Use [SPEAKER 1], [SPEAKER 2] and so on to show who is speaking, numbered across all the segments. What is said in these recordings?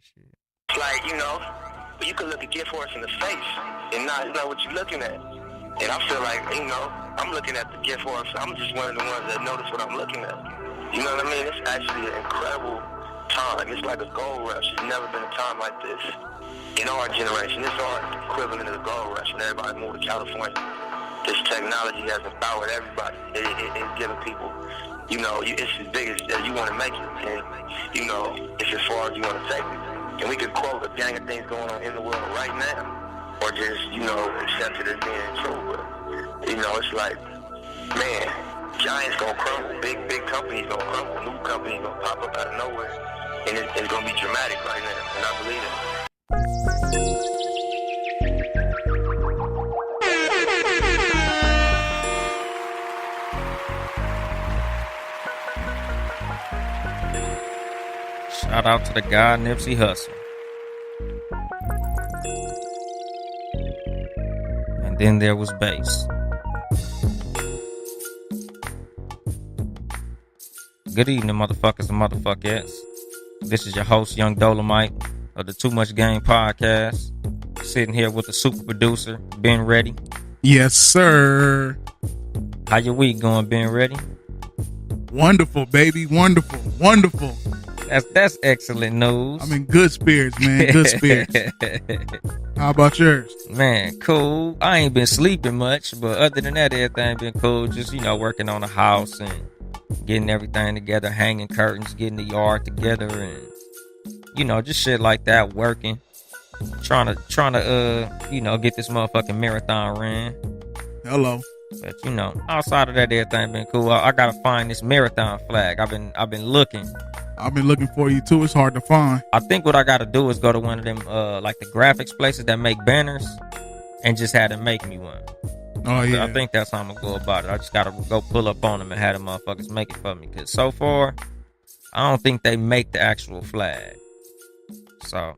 [SPEAKER 1] shit.
[SPEAKER 2] It's like, you can look a gift horse in the face and not know what you're looking at. And I feel like, I'm looking at the gift horse. I'm just one of the ones that notice what I'm looking at. You know what I mean? It's actually an incredible time. It's like a gold rush. There's never been a time like this in our generation. It's our equivalent of the gold rush when everybody moved to California. This technology has empowered everybody. It's giving people, it's as big as you want to make it. And, it's as far as you want to take it. And we could quote a gang of things going on in the world right now. Or just, accept it as being true. But, it's like, man, giants gonna crumble. Big companies gonna crumble. New companies gonna pop up out of nowhere. And it's gonna be dramatic right now. And I believe it.
[SPEAKER 1] Shout out to the guy Nipsey Hussle. And then there was bass. Good evening, motherfuckers and motherfuckers. This is your host, Young Dolemite of the Too Much Game podcast. Sitting here with the super producer, Ben Ready.
[SPEAKER 3] Yes, sir.
[SPEAKER 1] How your week going, Ben Ready?
[SPEAKER 3] Wonderful, baby. Wonderful.
[SPEAKER 1] That's excellent news.
[SPEAKER 3] I'm in good spirits, man. Good spirits. How about yours?
[SPEAKER 1] Man, cool. I ain't been sleeping much, but other than that, everything been cool. Just, working on the house and getting everything together, hanging curtains, getting the yard together, and, just shit like that, working. Trying to get this motherfucking marathon ran.
[SPEAKER 3] Hello.
[SPEAKER 1] But, outside of that, everything been cool. I gotta find this marathon flag. I've been looking.
[SPEAKER 3] I've been looking for you too. It's hard to find.
[SPEAKER 1] I think what I gotta do is go to one of them like the graphics places that make banners and just have them make me one.
[SPEAKER 3] Oh yeah.
[SPEAKER 1] I think that's how I'm gonna go about it. I just gotta go pull up on them and have them motherfuckers make it for me. Cause so far, I don't think they make the actual flag. So,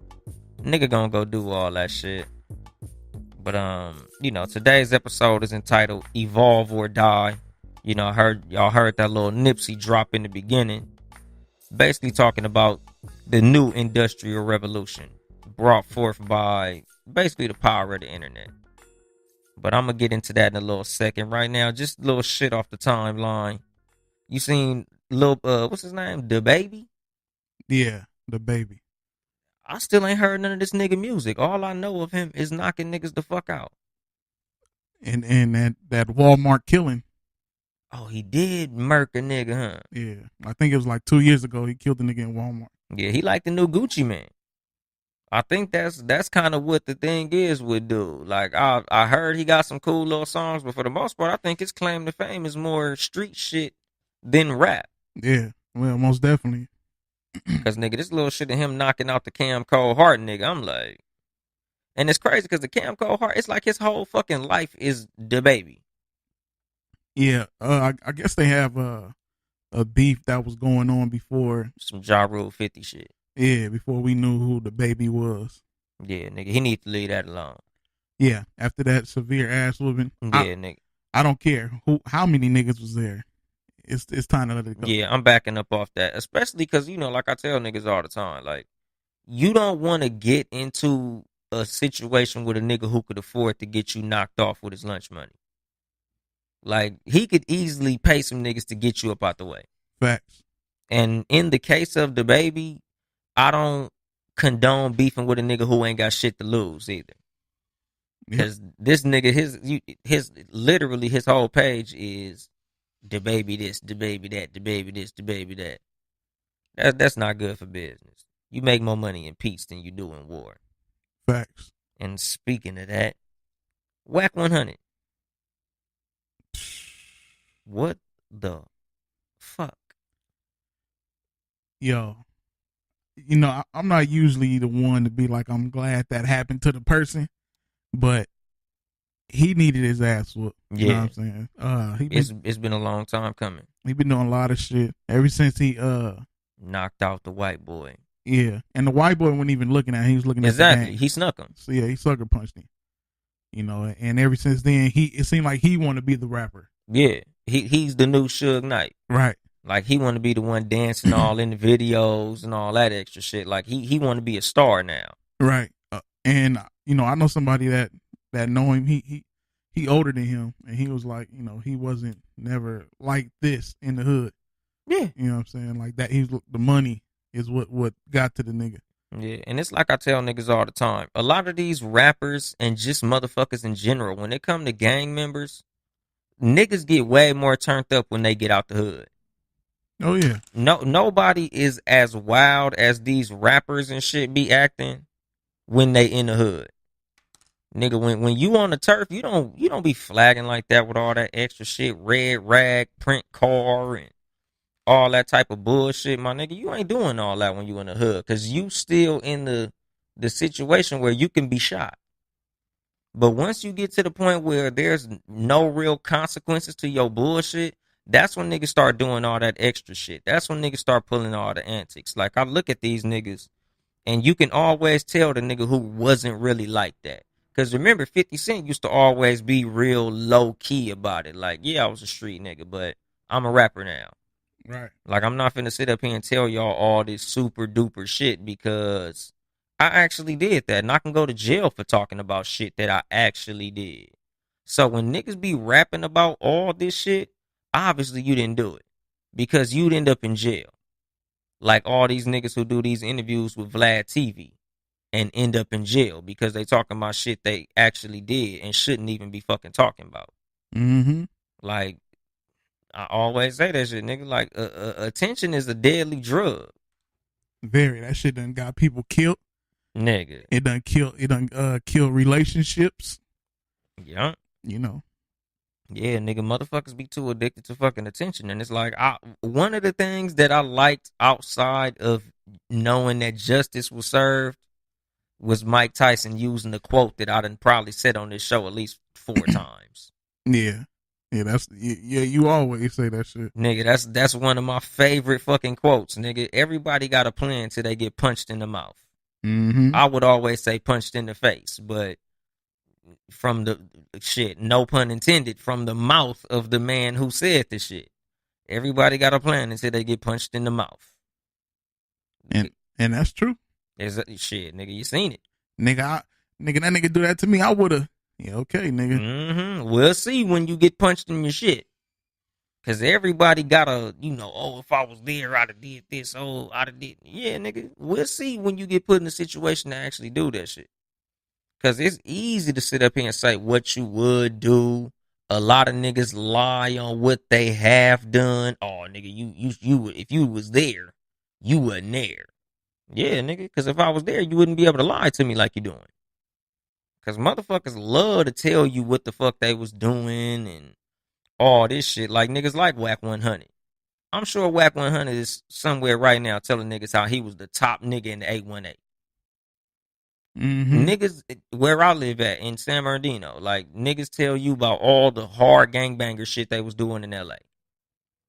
[SPEAKER 1] nigga gonna go do all that shit. But today's episode is entitled "Evolve or Die." Y'all heard that little Nipsey drop in the beginning. Basically talking about the new industrial revolution brought forth by basically the power of the internet. But I'm going to get into that in a little second. Right now, just a little shit off the timeline. You seen little, what's his name? DaBaby?
[SPEAKER 3] Yeah, DaBaby.
[SPEAKER 1] I still ain't heard none of this nigga music. All I know of him is knocking niggas the fuck out.
[SPEAKER 3] And that Walmart killing.
[SPEAKER 1] Oh, he did murk a nigga, huh?
[SPEAKER 3] Yeah, I think it was like 2 years ago he killed a nigga in Walmart.
[SPEAKER 1] Yeah, he like the new Gucci Man. I think that's kind of what the thing is with dude. Like, I heard he got some cool little songs, but for the most part, I think his claim to fame is more street shit than rap.
[SPEAKER 3] Yeah, well, most definitely.
[SPEAKER 1] Because, nigga, this little shit of him knocking out the Cam Cold Heart, nigga, I'm like... And it's crazy because the Cam Cold Heart, it's like his whole fucking life is DaBaby.
[SPEAKER 3] Yeah, I guess they have a beef that was going on before.
[SPEAKER 1] Some Ja Rule 50 shit.
[SPEAKER 3] Yeah, before we knew who DaBaby was.
[SPEAKER 1] Yeah, nigga, he need to leave that alone.
[SPEAKER 3] Yeah, after that severe ass whooping.
[SPEAKER 1] Yeah, nigga.
[SPEAKER 3] I don't care how many niggas was there. It's time to let it go.
[SPEAKER 1] Yeah, I'm backing up off that. Especially because, like I tell niggas all the time, like, you don't want to get into a situation with a nigga who could afford to get you knocked off with his lunch money. Like, he could easily pay some niggas to get you up out the way.
[SPEAKER 3] Facts.
[SPEAKER 1] And in the case of DaBaby, I don't condone beefing with a nigga who ain't got shit to lose either. Because this nigga, his literally his whole page is DaBaby this, DaBaby that, DaBaby this, DaBaby that. That's not good for business. You make more money in peace than you do in war.
[SPEAKER 3] Facts.
[SPEAKER 1] And speaking of that, Whack 100. What the fuck?
[SPEAKER 3] Yo, I'm not usually the one to be like, I'm glad that happened to the person, but he needed his ass whooped. You know what I'm saying?
[SPEAKER 1] It's been a long time coming.
[SPEAKER 3] He been doing a lot of shit ever since he
[SPEAKER 1] knocked out the white boy.
[SPEAKER 3] Yeah, and the white boy wasn't even looking at him. He was looking at the gang.
[SPEAKER 1] He snuck him.
[SPEAKER 3] So yeah, he sucker punched him. And ever since then, it seemed like he wanted to be the rapper.
[SPEAKER 1] Yeah, he's the new Suge Knight.
[SPEAKER 3] Right.
[SPEAKER 1] Like he want to be the one dancing all in the videos and all that extra shit. Like he want to be a star now.
[SPEAKER 3] Right. And I know somebody that know him. He older than him, and he was like, he wasn't never like this in the hood.
[SPEAKER 1] Yeah.
[SPEAKER 3] You know what I'm saying? Like that. The money is what got to the nigga.
[SPEAKER 1] Yeah, and it's like I tell niggas all the time. A lot of these rappers and just motherfuckers in general, when it come to gang members, niggas get way more turned up when they get out the hood.
[SPEAKER 3] Oh yeah.
[SPEAKER 1] Nobody is as wild as these rappers and shit be acting when they in the hood. Nigga, when you on the turf, you don't be flagging like that with all that extra shit, red rag, print car, and all that type of bullshit, my nigga. You ain't doing all that when you in the hood, cause you still in the situation where you can be shot. But once you get to the point where there's no real consequences to your bullshit, that's when niggas start doing all that extra shit. That's when niggas start pulling all the antics. Like I look at these niggas, and you can always tell the nigga who wasn't really like that. Because remember, 50 Cent used to always be real low-key about it. Like, yeah, I was a street nigga, but I'm a rapper now.
[SPEAKER 3] Right.
[SPEAKER 1] Like, I'm not finna sit up here and tell y'all all this super-duper shit because I actually did that. And I can go to jail for talking about shit that I actually did. So when niggas be rapping about all this shit, obviously you didn't do it. Because you'd end up in jail. Like all these niggas who do these interviews with Vlad TV and end up in jail because they talking about shit they actually did and shouldn't even be fucking talking about.
[SPEAKER 3] Mm-hmm.
[SPEAKER 1] Like, I always say that shit, nigga. Like, attention is a deadly drug.
[SPEAKER 3] Very. That shit done got people killed.
[SPEAKER 1] Nigga.
[SPEAKER 3] It done kill relationships.
[SPEAKER 1] Yeah.
[SPEAKER 3] Yeah,
[SPEAKER 1] nigga, motherfuckers be too addicted to fucking attention. And it's like, one of the things that I liked outside of knowing that justice was served was Mike Tyson using the quote that I done probably said on this show at least 4 times.
[SPEAKER 3] Yeah. Yeah, you always say that shit.
[SPEAKER 1] Nigga, that's one of my favorite fucking quotes, nigga. Everybody got a plan till they get punched in the mouth.
[SPEAKER 3] Mm-hmm.
[SPEAKER 1] I would always say punched in the face, but from the shit, no pun intended, from the mouth of the man who said the shit. Everybody got a plan until they get punched in the mouth.
[SPEAKER 3] And that's true.
[SPEAKER 1] Is shit, nigga, you seen it.
[SPEAKER 3] Nigga, that nigga do that to me, I would've. Yeah, okay, nigga.
[SPEAKER 1] Mm-hmm. We'll see when you get punched in your shit. Cause everybody got if I was there, I'd have did this. Oh, I'd have did. Yeah, nigga. We'll see when you get put in a situation to actually do that shit. Cause it's easy to sit up here and say what you would do. A lot of niggas lie on what they have done. Oh, nigga, you if you was there, you wasn't there. Yeah, nigga. Cause if I was there, you wouldn't be able to lie to me like you doing. Cause motherfuckers love to tell you what the fuck they was doing and all this shit. Like niggas like Whack 100. I'm sure Whack 100 is somewhere right now telling niggas how he was the top nigga in the 818.
[SPEAKER 3] Mm-hmm.
[SPEAKER 1] Niggas, where I live at in San Bernardino, like niggas tell you about all the hard gangbanger shit they was doing in LA.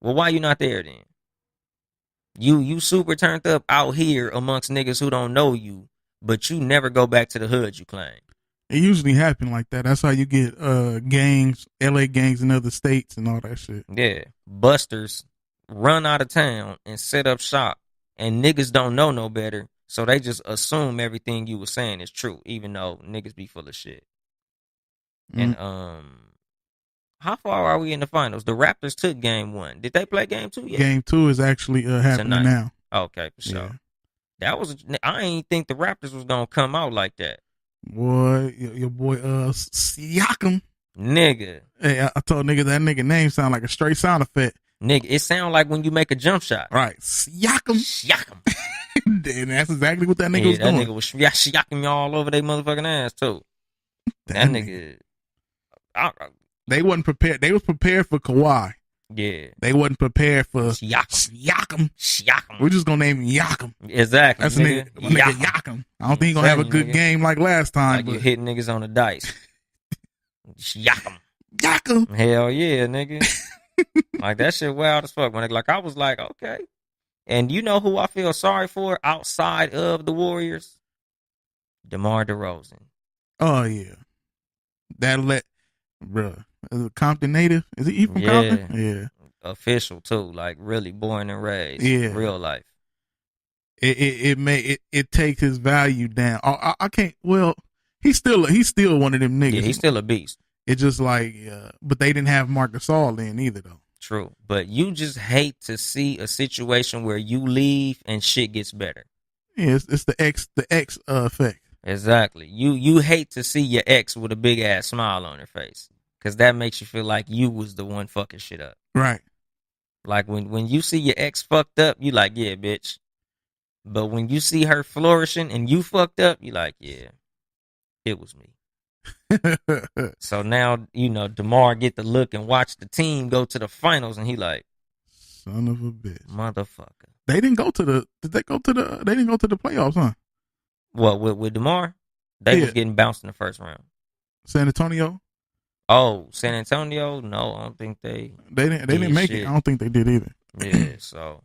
[SPEAKER 1] Well, why you not there then? You super turned up out here amongst niggas who don't know you, but you never go back to the hood you claim.
[SPEAKER 3] It usually happen like that. That's how you get gangs, LA gangs in other states and all that shit.
[SPEAKER 1] Yeah. Busters run out of town and set up shop, and niggas don't know no better, so they just assume everything you were saying is true, even though niggas be full of shit. And how far are we in the finals? The Raptors took game 1. Did they play game 2 yet?
[SPEAKER 3] Game 2 is actually happening now.
[SPEAKER 1] Okay, for sure.
[SPEAKER 3] Yeah.
[SPEAKER 1] That was I ain't think the Raptors was gonna come out like that.
[SPEAKER 3] Boy, your boy Siakam.
[SPEAKER 1] Nigga.
[SPEAKER 3] Hey, I told nigga that nigga name sound like a straight sound effect.
[SPEAKER 1] Nigga, it sound like when you make a jump shot.
[SPEAKER 3] Right. Siakam.
[SPEAKER 1] Siakam.
[SPEAKER 3] And that's exactly what that nigga was doing.
[SPEAKER 1] That nigga was shiaking me all over their motherfucking ass too. That nigga.
[SPEAKER 3] They wasn't prepared. They was prepared for Kawhi.
[SPEAKER 1] Yeah.
[SPEAKER 3] They wasn't prepared for
[SPEAKER 1] Siakam.
[SPEAKER 3] We're just gonna name him Yakum.
[SPEAKER 1] Exactly.
[SPEAKER 3] That's nigga Yakum. I don't think he's gonna have a good game like last time.
[SPEAKER 1] Like you hit niggas on the dice. Yakum. Hell yeah, nigga. Like that shit wild as fuck. Like I was like, okay. And you know who I feel sorry for outside of the Warriors? DeMar DeRozan.
[SPEAKER 3] Oh yeah. Bruh. Is it Compton native? Is he from Compton? Yeah.
[SPEAKER 1] official too, like really born and raised,
[SPEAKER 3] Yeah.
[SPEAKER 1] real life.
[SPEAKER 3] It takes his value down. I can't. Well, he's still one of them niggas.
[SPEAKER 1] Yeah, he's still a beast.
[SPEAKER 3] It's just like, but they didn't have Marc Gasol then either though.
[SPEAKER 1] True, but you just hate to see a situation where you leave and shit gets better.
[SPEAKER 3] Yeah, it's the X effect.
[SPEAKER 1] Exactly. You hate to see your ex with a big ass smile on her face, because that makes you feel like you was the one fucking shit up.
[SPEAKER 3] Right.
[SPEAKER 1] Like when you see your ex fucked up, you like, yeah, bitch. But when you see her flourishing and you fucked up, you like, yeah, it was me. So now, DeMar get to look and watch the team go to the finals, and he like,
[SPEAKER 3] son of a bitch,
[SPEAKER 1] motherfucker.
[SPEAKER 3] They didn't go to the playoffs, huh?
[SPEAKER 1] Well, with DeMar, they was getting bounced in the first round.
[SPEAKER 3] San Antonio?
[SPEAKER 1] Oh, San Antonio? No, I don't think they
[SPEAKER 3] didn't make it. I don't think they did either.
[SPEAKER 1] Yeah, so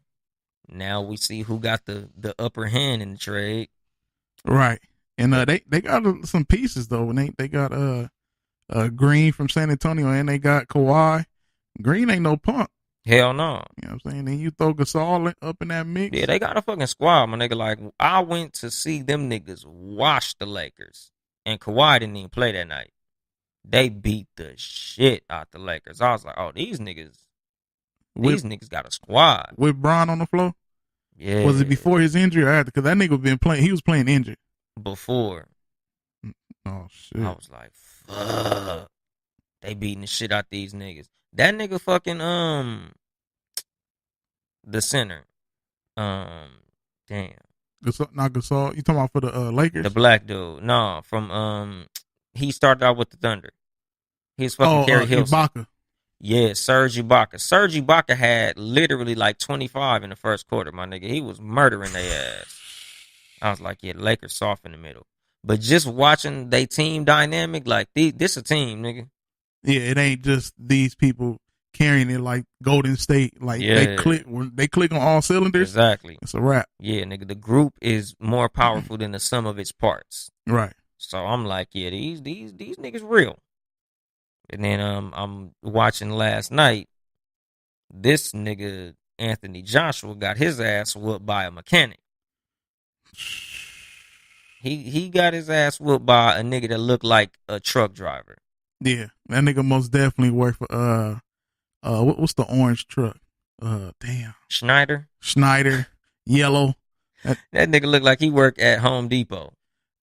[SPEAKER 1] now we see who got the upper hand in the trade.
[SPEAKER 3] Right. And they got some pieces though. And they got Green from San Antonio, and they got Kawhi. Green ain't no punk.
[SPEAKER 1] Hell no.
[SPEAKER 3] You know what I'm saying? Then you throw Gasol up in that mix.
[SPEAKER 1] Yeah, they got a fucking squad, my nigga. Like, I went to see them niggas wash the Lakers, and Kawhi didn't even play that night. They beat the shit out the Lakers. I was like, oh, these niggas got a squad.
[SPEAKER 3] With Bron on the floor?
[SPEAKER 1] Yeah.
[SPEAKER 3] Was it before his injury or after? Because that nigga been playing. He was playing injured.
[SPEAKER 1] Before.
[SPEAKER 3] Oh, shit.
[SPEAKER 1] I was like, fuck. They beating the shit out these niggas. That nigga fucking, the center. Damn.
[SPEAKER 3] Not Gasol. You talking about for the Lakers?
[SPEAKER 1] The black dude. No, from, he started out with the Thunder. He was fucking Kerry Hilson.
[SPEAKER 3] Ibaka.
[SPEAKER 1] Yeah, Serge Ibaka. Serge Ibaka had literally like 25 in the first quarter, my nigga. He was murdering their ass. I was like, yeah, the Lakers soft in the middle. But just watching they team dynamic, like, this a team, nigga.
[SPEAKER 3] Yeah, it ain't just these people carrying it like Golden State. Like, they click on all cylinders.
[SPEAKER 1] Exactly.
[SPEAKER 3] It's a wrap.
[SPEAKER 1] Yeah, nigga, the group is more powerful than the sum of its parts.
[SPEAKER 3] Right.
[SPEAKER 1] So I'm like, yeah, these niggas real. And then I'm watching last night, this nigga Anthony Joshua got his ass whooped by a mechanic. He got his ass whooped by a nigga that looked like a truck driver.
[SPEAKER 3] Yeah, that nigga most definitely worked for what's the orange truck? Damn.
[SPEAKER 1] Schneider,
[SPEAKER 3] yellow.
[SPEAKER 1] That nigga looked like he worked at Home Depot.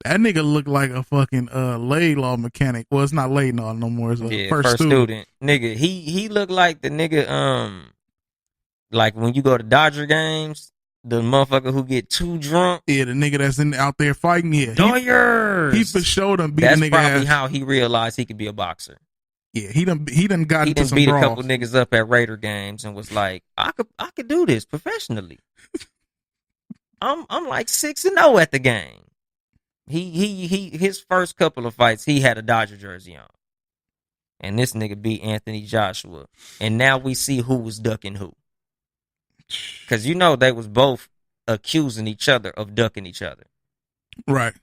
[SPEAKER 3] That nigga looked like a fucking Laidlaw mechanic. Well, it's not Laidlaw no more. It's a first student.
[SPEAKER 1] Nigga, he looked like the nigga like when you go to Dodger games, the motherfucker who get too drunk.
[SPEAKER 3] Yeah, the nigga that's out there fighting. Yeah,
[SPEAKER 1] Doyers.
[SPEAKER 3] He for sure done beat
[SPEAKER 1] That's
[SPEAKER 3] the nigga
[SPEAKER 1] probably
[SPEAKER 3] ass.
[SPEAKER 1] how he realized he could be a boxer.
[SPEAKER 3] Yeah, he done got into some
[SPEAKER 1] beat
[SPEAKER 3] brawls.
[SPEAKER 1] a couple niggas up at Raider games and was like, I could do this professionally. I'm like 6-0 at the game. His first couple of fights, he had a Dodger jersey on. And this nigga beat Anthony Joshua. And now we see who was ducking who. Because they was both accusing each other of ducking each other.
[SPEAKER 3] Right.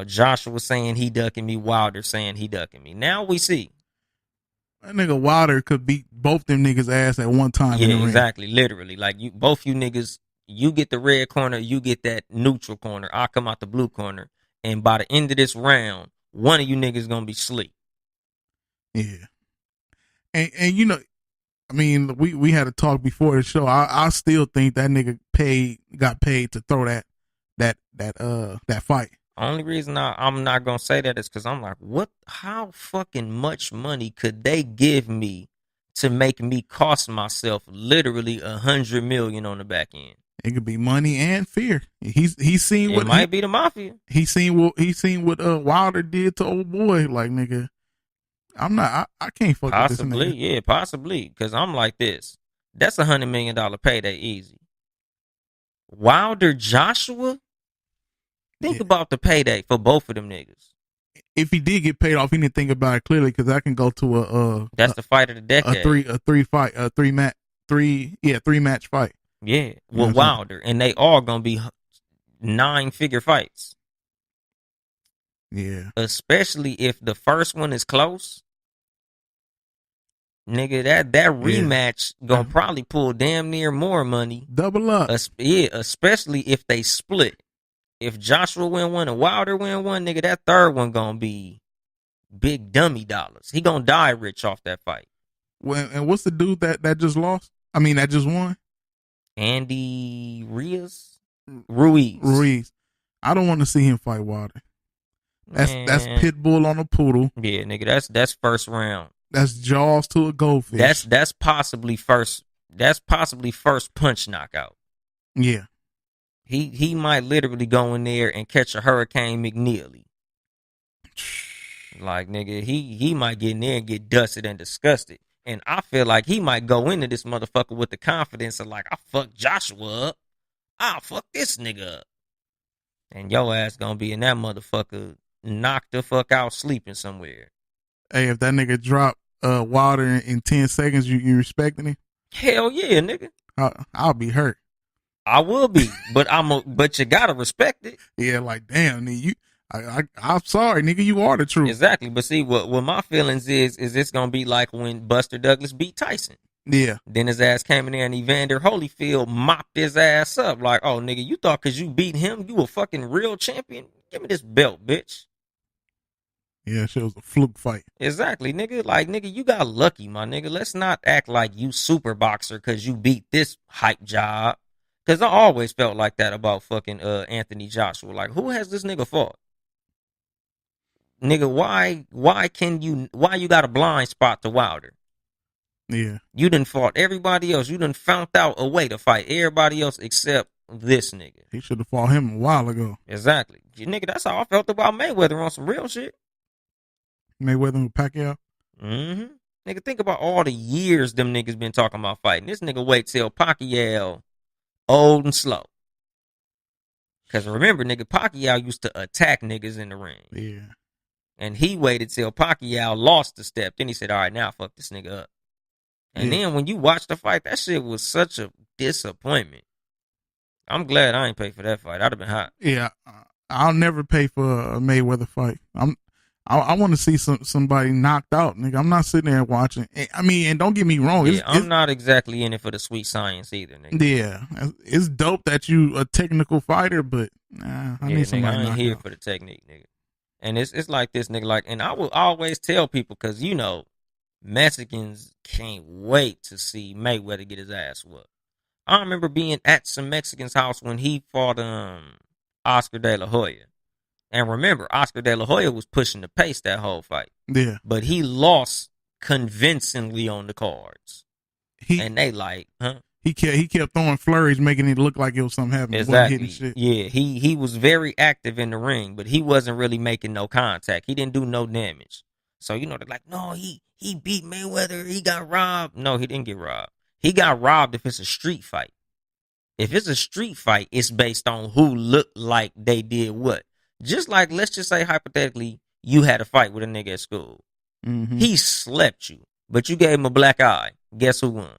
[SPEAKER 1] Joshua was saying he ducking me, Wilder saying he ducking me. Now we see.
[SPEAKER 3] That nigga Wilder could beat both them niggas' ass at one time.
[SPEAKER 1] Yeah,
[SPEAKER 3] in the ring.
[SPEAKER 1] Exactly. Literally. Like, both you niggas, you get the red corner, you get that neutral corner. I come out the blue corner. And by the end of this round, one of you niggas gonna be asleep.
[SPEAKER 3] Yeah. And I mean, we had a talk before the show. I still think that nigga got paid to throw that fight.
[SPEAKER 1] Only reason I'm not gonna say that is because I'm like, how fucking much money could they give me to make me cost myself literally $100 million on the back end?
[SPEAKER 3] It could be money and fear. He's seen what
[SPEAKER 1] it might be the mafia.
[SPEAKER 3] He seen what Wilder did to old boy. Like, nigga, I can't fuck with this nigga.
[SPEAKER 1] Yeah, possibly. Because I'm like this. That's $100 million payday easy. Wilder Joshua? Think about the payday for both of them niggas.
[SPEAKER 3] If he did get paid off, he didn't think about it clearly, because I can go to
[SPEAKER 1] that's the fight of the decade.
[SPEAKER 3] Three match fight.
[SPEAKER 1] Yeah, with Wilder, and they all gonna be 9-figure fights.
[SPEAKER 3] Yeah,
[SPEAKER 1] especially if the first one is close. Nigga, that rematch gonna probably pull damn near more money.
[SPEAKER 3] Double up.
[SPEAKER 1] Yeah, especially if they split. If Joshua win one and Wilder win one, nigga, that third one gonna be big dummy dollars. He gonna die rich off that fight.
[SPEAKER 3] And what's the dude that just lost? I mean, that just won?
[SPEAKER 1] Andy Ruiz.
[SPEAKER 3] I don't want to see him fight Wilder. That's Pitbull on a poodle.
[SPEAKER 1] Yeah, nigga, that's first round.
[SPEAKER 3] That's jaws to a goldfish.
[SPEAKER 1] That's possibly first punch knockout.
[SPEAKER 3] Yeah.
[SPEAKER 1] He might literally go in there and catch a Hurricane McNeely. Like, nigga, he might get in there and get dusted and disgusted. And I feel like he might go into this motherfucker with the confidence of like, I fucked Joshua up. I'll fuck this nigga up. And your ass gonna be in that motherfucker knocked the fuck out sleeping somewhere.
[SPEAKER 3] Hey, if that nigga drop Wilder in 10 seconds, you respecting him?
[SPEAKER 1] Hell yeah, nigga.
[SPEAKER 3] I'll be hurt.
[SPEAKER 1] I will be, but you gotta respect it.
[SPEAKER 3] Yeah, like damn, nigga, I'm sorry, nigga, you are the truth.
[SPEAKER 1] Exactly, but see, what my feelings is it's gonna be like when Buster Douglas beat Tyson.
[SPEAKER 3] Yeah.
[SPEAKER 1] Then his ass came in there and Evander Holyfield mopped his ass up. Like, oh, nigga, you thought because you beat him, you a fucking real champion? Give me this belt, bitch.
[SPEAKER 3] Yeah, shit was a fluke fight.
[SPEAKER 1] Exactly, nigga. Like, nigga, you got lucky, my nigga. Let's not act like you super boxer because you beat this hype job. Because I always felt like that about fucking Anthony Joshua. Like, who has this nigga fought? Nigga, why you got a blind spot to Wilder?
[SPEAKER 3] Yeah.
[SPEAKER 1] You done fought everybody else. You done found out a way to fight everybody else except this nigga.
[SPEAKER 3] He should have fought him a while ago.
[SPEAKER 1] Exactly. Nigga, that's how I felt about Mayweather on some real shit.
[SPEAKER 3] Mayweather with Pacquiao?
[SPEAKER 1] Mm-hmm. Nigga, think about all the years them niggas been talking about fighting. This nigga wait till Pacquiao old and slow. Because remember, nigga, Pacquiao used to attack niggas in the ring.
[SPEAKER 3] Yeah.
[SPEAKER 1] And he waited till Pacquiao lost the step. Then he said, all right, now fuck this nigga up. And then when you watch the fight, that shit was such a disappointment. I'm glad I ain't paid for that fight. I'd have been hot.
[SPEAKER 3] Yeah, I'll never pay for a Mayweather fight. I want to see somebody knocked out, nigga. I'm not sitting there watching. I mean, and don't get me wrong.
[SPEAKER 1] Yeah, I'm not exactly in it for the sweet science either, nigga.
[SPEAKER 3] Yeah, it's dope that you a technical fighter, but I need somebody.
[SPEAKER 1] I ain't here for the technique, nigga. And it's like this, nigga. Like, and I will always tell people because you know. Mexicans can't wait to see Mayweather get his ass whooped. I remember being at some Mexican's house when he fought Oscar De La Hoya. And remember, Oscar De La Hoya was pushing the pace that whole fight.
[SPEAKER 3] Yeah.
[SPEAKER 1] But he lost convincingly on the cards. And they like, huh?
[SPEAKER 3] He kept throwing flurries, making it look like it was something happening.
[SPEAKER 1] Exactly.
[SPEAKER 3] Shit.
[SPEAKER 1] Yeah, he was very active in the ring, but he wasn't really making no contact. He didn't do no damage. So, you know, they're like, no, he beat Mayweather. He got robbed. No, he didn't get robbed. He got robbed if it's a street fight. If it's a street fight, it's based on who looked like they did what. Just like, let's just say, hypothetically, you had a fight with a nigga at school.
[SPEAKER 3] Mm-hmm.
[SPEAKER 1] He slept you, but you gave him a black eye. Guess who won?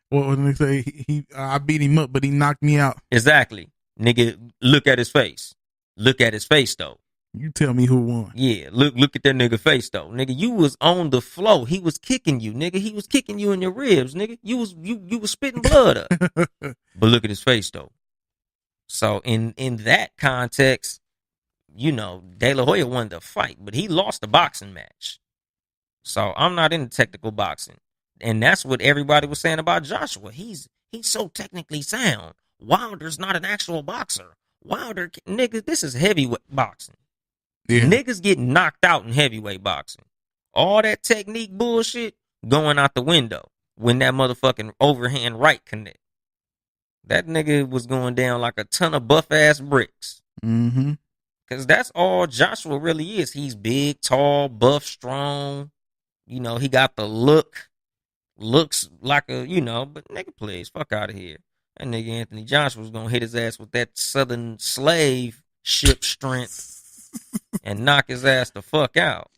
[SPEAKER 3] What when they say I beat him up, but he knocked me out.
[SPEAKER 1] Exactly. Nigga, look at his face. Look at his face, though.
[SPEAKER 3] You tell me who won.
[SPEAKER 1] Yeah, look at that nigga face though. Nigga, you was on the floor. He was kicking you, nigga. He was kicking you in your ribs, nigga. You was spitting blood up. But look at his face though. So in that context, you know, De La Hoya won the fight, but he lost the boxing match. So I'm not into technical boxing. And that's what everybody was saying about Joshua. He's so technically sound. Wilder's not an actual boxer. Wilder, nigga, this is heavyweight boxing. Yeah. Niggas get knocked out in heavyweight boxing. All that technique bullshit going out the window when that motherfucking overhand right connect. That nigga was going down like a ton of buff ass bricks.
[SPEAKER 3] Mm-hmm.
[SPEAKER 1] Cause that's all Joshua really is. He's big, tall, buff, strong. You know, he got the looks like a, you know, but nigga, please, fuck out of here. That nigga Anthony Joshua was gonna hit his ass with that southern slave ship strength. And knock his ass the fuck out.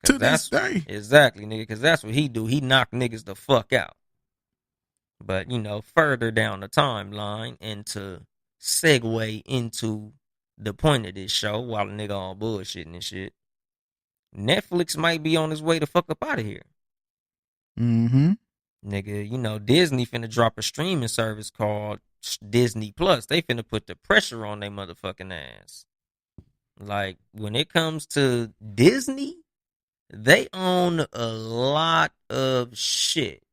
[SPEAKER 3] To this day.
[SPEAKER 1] Exactly, nigga, because that's what he do. He knock niggas the fuck out. But, you know, further down the timeline and to segue into the point of this show while the nigga all bullshitting and shit. Netflix might be on his way to fuck up out of here.
[SPEAKER 3] Mm-hmm.
[SPEAKER 1] Nigga, you know, Disney finna drop a streaming service called Disney Plus. They finna put the pressure on their motherfucking ass. Like, when it comes to Disney, they own a lot of shit.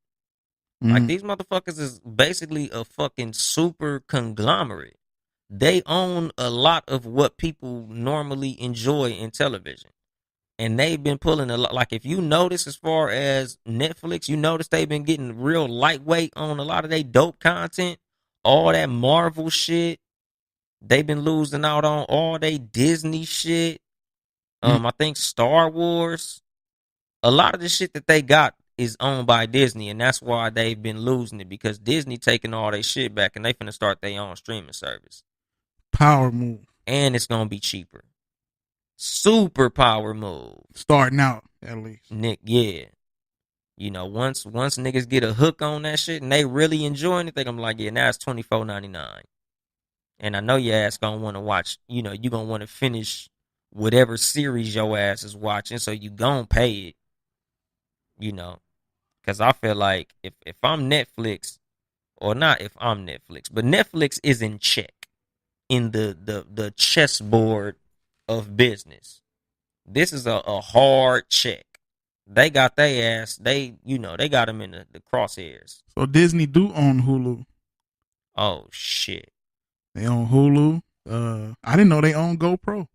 [SPEAKER 1] Like, these motherfuckers is basically a fucking super conglomerate. They own a lot of what people normally enjoy in television. And they've been pulling a lot. Like, if you notice, as far as Netflix, you notice they've been getting real lightweight on a lot of their dope content. All that Marvel shit. They've been losing out on all they Disney shit. I think Star Wars. A lot of the shit that they got is owned by Disney, and that's why they've been losing it, because Disney taking all their shit back, and they finna start their own streaming service.
[SPEAKER 3] Power move.
[SPEAKER 1] And it's gonna be cheaper. Super power move.
[SPEAKER 3] Starting out, at least.
[SPEAKER 1] Nick, yeah. You know, once niggas get a hook on that shit and they really enjoying it, they gonna be like, yeah, now it's $24.99. And I know your ass gonna want to watch, you know, you gonna want to finish whatever series your ass is watching, so you gonna pay it. You know, because I feel like if I'm Netflix, or not if I'm Netflix, but Netflix is in check in the chessboard of business. This is a hard check. They got their ass, they got them in the crosshairs.
[SPEAKER 3] So Disney do own Hulu.
[SPEAKER 1] Oh, shit.
[SPEAKER 3] They own Hulu. I didn't know they own GoPro.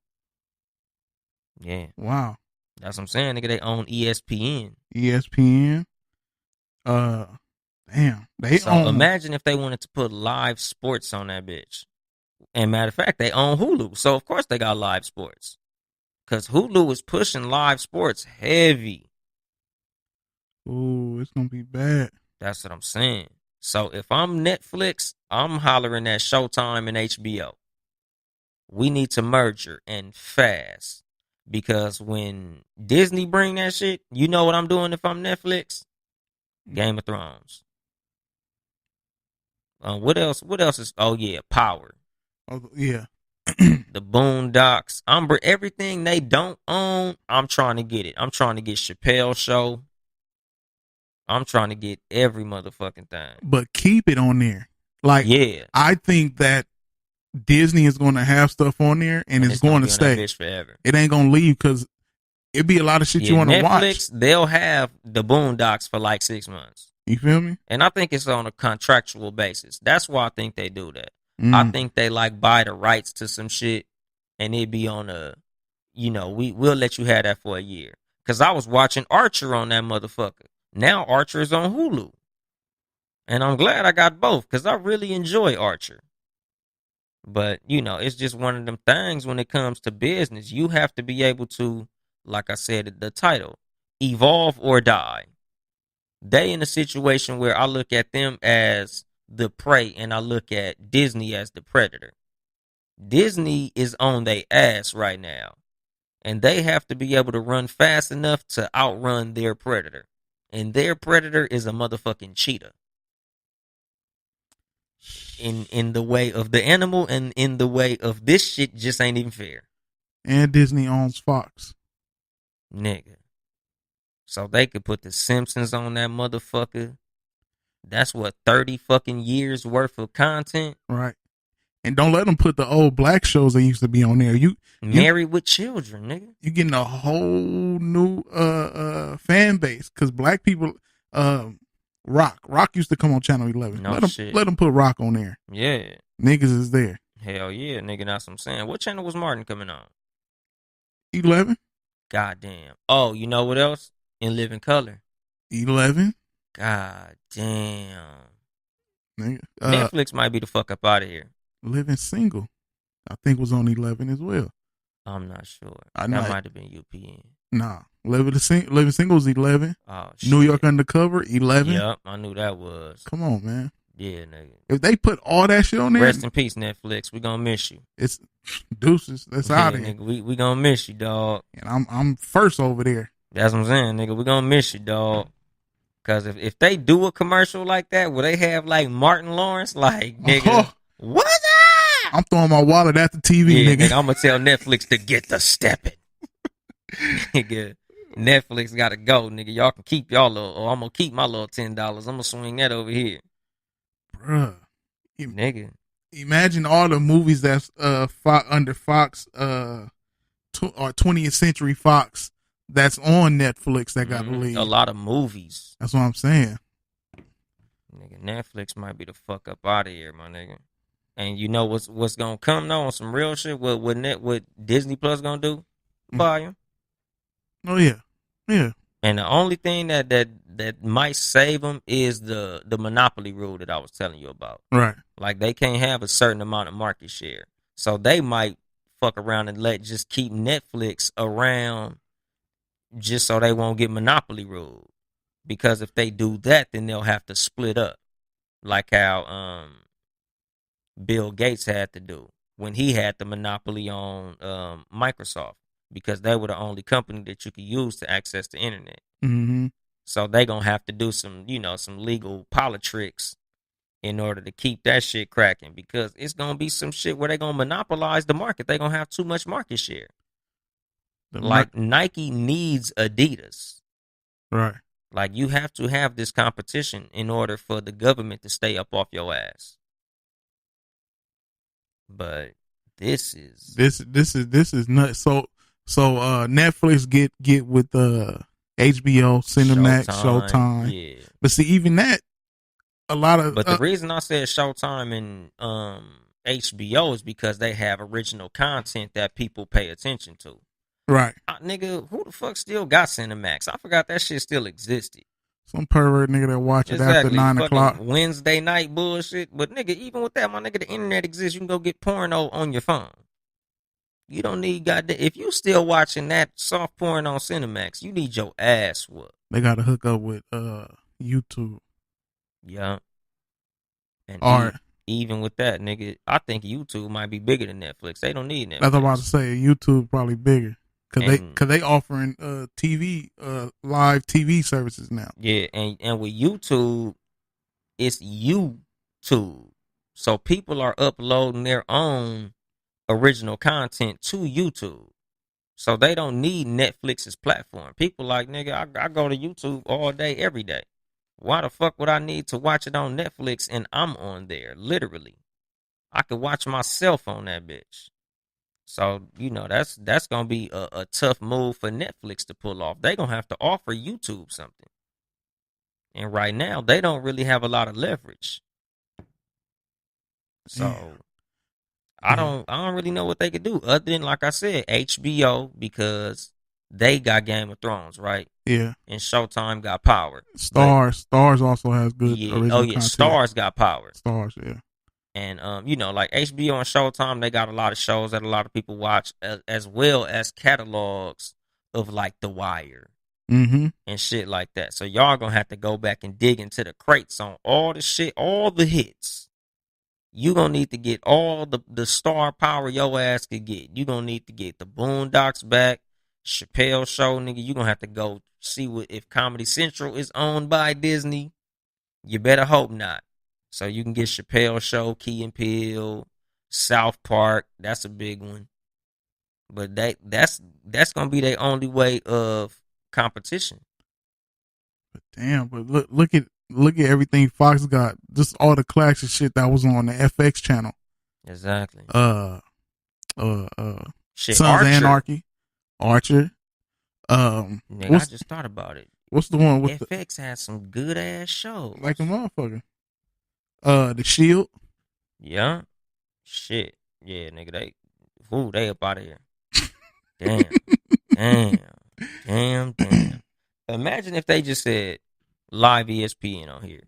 [SPEAKER 1] Yeah.
[SPEAKER 3] Wow.
[SPEAKER 1] That's what I'm saying, nigga. They own ESPN.
[SPEAKER 3] ESPN. Damn.
[SPEAKER 1] So imagine if they wanted to put live sports on that bitch. And matter of fact, they own Hulu. So of course they got live sports. Because Hulu is pushing live sports heavy.
[SPEAKER 3] Ooh, it's gonna be bad.
[SPEAKER 1] That's what I'm saying. So if I'm Netflix, I'm hollering at Showtime and HBO. We need to merger and fast. Because when Disney bring that shit, you know what I'm doing if I'm Netflix? Game of Thrones. What else? What else is? Oh yeah, Power.
[SPEAKER 3] Oh yeah.
[SPEAKER 1] The Boondocks. Everything they don't own, I'm trying to get it. I'm trying to get Chappelle Show. I'm trying to get every motherfucking thing.
[SPEAKER 3] But keep it on there. Like, yeah. I think that Disney is going to have stuff on there, and it's going to stay.
[SPEAKER 1] Bitch forever.
[SPEAKER 3] It ain't going to leave, because it be a lot of shit you want to watch.
[SPEAKER 1] Netflix, they'll have the Boondocks for like 6 months.
[SPEAKER 3] You feel me?
[SPEAKER 1] And I think it's on a contractual basis. That's why I think they do that. I think they like buy the rights to some shit, and it be on a, you know, we'll let you have that for a year. Because I was watching Archer on that motherfucker. Now Archer is on Hulu. And I'm glad I got both, because I really enjoy Archer. But, you know, it's just one of them things when it comes to business. You have to be able to, like I said, the title, evolve or die. They in a situation where I look at them as the prey, and I look at Disney as the predator. Disney is on their ass right now. And they have to be able to run fast enough to outrun their predator. And their predator is a motherfucking cheetah. In the way of the animal, and in the way of this shit just ain't even fair.
[SPEAKER 3] And Disney owns Fox.
[SPEAKER 1] Nigga. So they could put the Simpsons on that motherfucker. That's what, 30 fucking years worth of content?
[SPEAKER 3] Right. And don't let them put the old black shows that used to be on there. You
[SPEAKER 1] Married with Children, nigga. You
[SPEAKER 3] getting a whole new fan base, because black people Rock used to come on Channel 11.
[SPEAKER 1] No
[SPEAKER 3] let
[SPEAKER 1] shit.
[SPEAKER 3] Let them put Rock on there.
[SPEAKER 1] Yeah.
[SPEAKER 3] Niggas is there.
[SPEAKER 1] Hell yeah, nigga. That's what I'm saying. What channel was Martin coming on?
[SPEAKER 3] 11.
[SPEAKER 1] Goddamn. Oh, you know what else? In Living Color.
[SPEAKER 3] 11.
[SPEAKER 1] God damn.
[SPEAKER 3] Nigga.
[SPEAKER 1] Netflix might be the fuck up out of here.
[SPEAKER 3] Living Single, I think, was on 11 as well.
[SPEAKER 1] I'm not sure. That might have been UPN.
[SPEAKER 3] Nah. Living Single was 11.
[SPEAKER 1] Oh, shit.
[SPEAKER 3] New York Undercover, 11.
[SPEAKER 1] Yep, I knew that was.
[SPEAKER 3] Come on, man.
[SPEAKER 1] Yeah, nigga.
[SPEAKER 3] If they put all that shit on there.
[SPEAKER 1] Rest in peace, Netflix. We gonna miss you.
[SPEAKER 3] It's deuces. That's out of here.
[SPEAKER 1] Nigga, we gonna miss you, dog.
[SPEAKER 3] And I'm first over there.
[SPEAKER 1] That's what I'm saying, nigga. We gonna miss you, dog. Cause if they do a commercial like that where they have like Martin Lawrence, like, nigga, what's up?
[SPEAKER 3] I'm throwing my wallet at the TV,
[SPEAKER 1] yeah,
[SPEAKER 3] nigga.
[SPEAKER 1] I'm gonna tell Netflix to get the stepping. Nigga, Netflix gotta go, nigga. Y'all can keep y'all little, or I'm gonna keep my little $10. I'm gonna swing that over here.
[SPEAKER 3] Bruh.
[SPEAKER 1] Nigga.
[SPEAKER 3] Imagine all the movies that's under Fox or 20th Century Fox that's on Netflix that got leave.
[SPEAKER 1] A lot of movies.
[SPEAKER 3] That's what I'm saying.
[SPEAKER 1] Nigga, Netflix might be the fuck up out of here, my nigga. And you know what's gonna come though on some real shit? What Disney Plus gonna do? Buy them.
[SPEAKER 3] Oh yeah, yeah.
[SPEAKER 1] And the only thing that might save them is the monopoly rule that I was telling you about.
[SPEAKER 3] Right.
[SPEAKER 1] Like they can't have a certain amount of market share, so they might fuck around and just keep Netflix around, just so they won't get monopoly ruled. Because if they do that, then they'll have to split up, like how Bill Gates had to do when he had the monopoly on Microsoft, because they were the only company that you could use to access the internet.
[SPEAKER 3] Mm-hmm.
[SPEAKER 1] So they gonna have to do some legal politics in order to keep that shit cracking, because it's gonna be some shit where they gonna monopolize the market. They gonna have too much market share. Like Nike needs Adidas.
[SPEAKER 3] Right.
[SPEAKER 1] Like you have to have this competition in order for the government to stay up off your ass. But this is
[SPEAKER 3] nuts. So Netflix get with HBO, Cinemax, Showtime.
[SPEAKER 1] Yeah.
[SPEAKER 3] But see, even that, a lot of.
[SPEAKER 1] But the reason I said Showtime and HBO is because they have original content that people pay attention to.
[SPEAKER 3] Right.
[SPEAKER 1] Nigga, who the fuck still got Cinemax? I forgot that shit still existed.
[SPEAKER 3] Some pervert nigga that watch it after 9 o'clock.
[SPEAKER 1] Wednesday night bullshit. But nigga, even with that, my nigga, the internet exists. You can go get porno on your phone. You don't need goddamn. If you still watching that soft porn on Cinemax, you need your ass whooped.
[SPEAKER 3] They got to hook up with YouTube.
[SPEAKER 1] Yeah. And even with that, nigga, I think YouTube might be bigger than Netflix. They don't need Netflix.
[SPEAKER 3] That's what I'm about to say. YouTube probably bigger. Cause they offering TV live TV services now.
[SPEAKER 1] Yeah, and with YouTube, it's YouTube. So people are uploading their own original content to YouTube. So they don't need Netflix's platform. People like, nigga, I go to YouTube all day, every day. Why the fuck would I need to watch it on Netflix and I'm on there? Literally. I could watch myself on that bitch. So, that's going to be a tough move for Netflix to pull off. They're going to have to offer YouTube something. And right now, they don't really have a lot of leverage. So, yeah. I don't really know what they could do other than, like I said, HBO, because they got Game of Thrones, right?
[SPEAKER 3] Yeah.
[SPEAKER 1] And Showtime got Power.
[SPEAKER 3] Stars also has good original content.
[SPEAKER 1] Stars got Power.
[SPEAKER 3] Stars, yeah.
[SPEAKER 1] And, like HBO and Showtime, they got a lot of shows that a lot of people watch, as well as catalogs of, like, The Wire and shit like that. So y'all gonna have to go back and dig into the crates on all the shit, all the hits. You gonna need to get all the star power your ass could get. You gonna need to get the Boondocks back, Chappelle Show, nigga. You gonna have to go see if Comedy Central is owned by Disney. You better hope not. So you can get Chappelle Show, Key and Peele, South Park. That's a big one. But that's gonna be their only way of competition.
[SPEAKER 3] But damn, but look at everything Fox got. Just all the classic shit that was on the FX channel.
[SPEAKER 1] Exactly.
[SPEAKER 3] Sons of Anarchy, Archer.
[SPEAKER 1] Nigga, I just thought about it.
[SPEAKER 3] What's the one with
[SPEAKER 1] FX had some good ass shows,
[SPEAKER 3] like a motherfucker. The Shield.
[SPEAKER 1] Yeah. Shit. Yeah, nigga. They up out of here. Damn. Imagine if they just said live ESPN on here.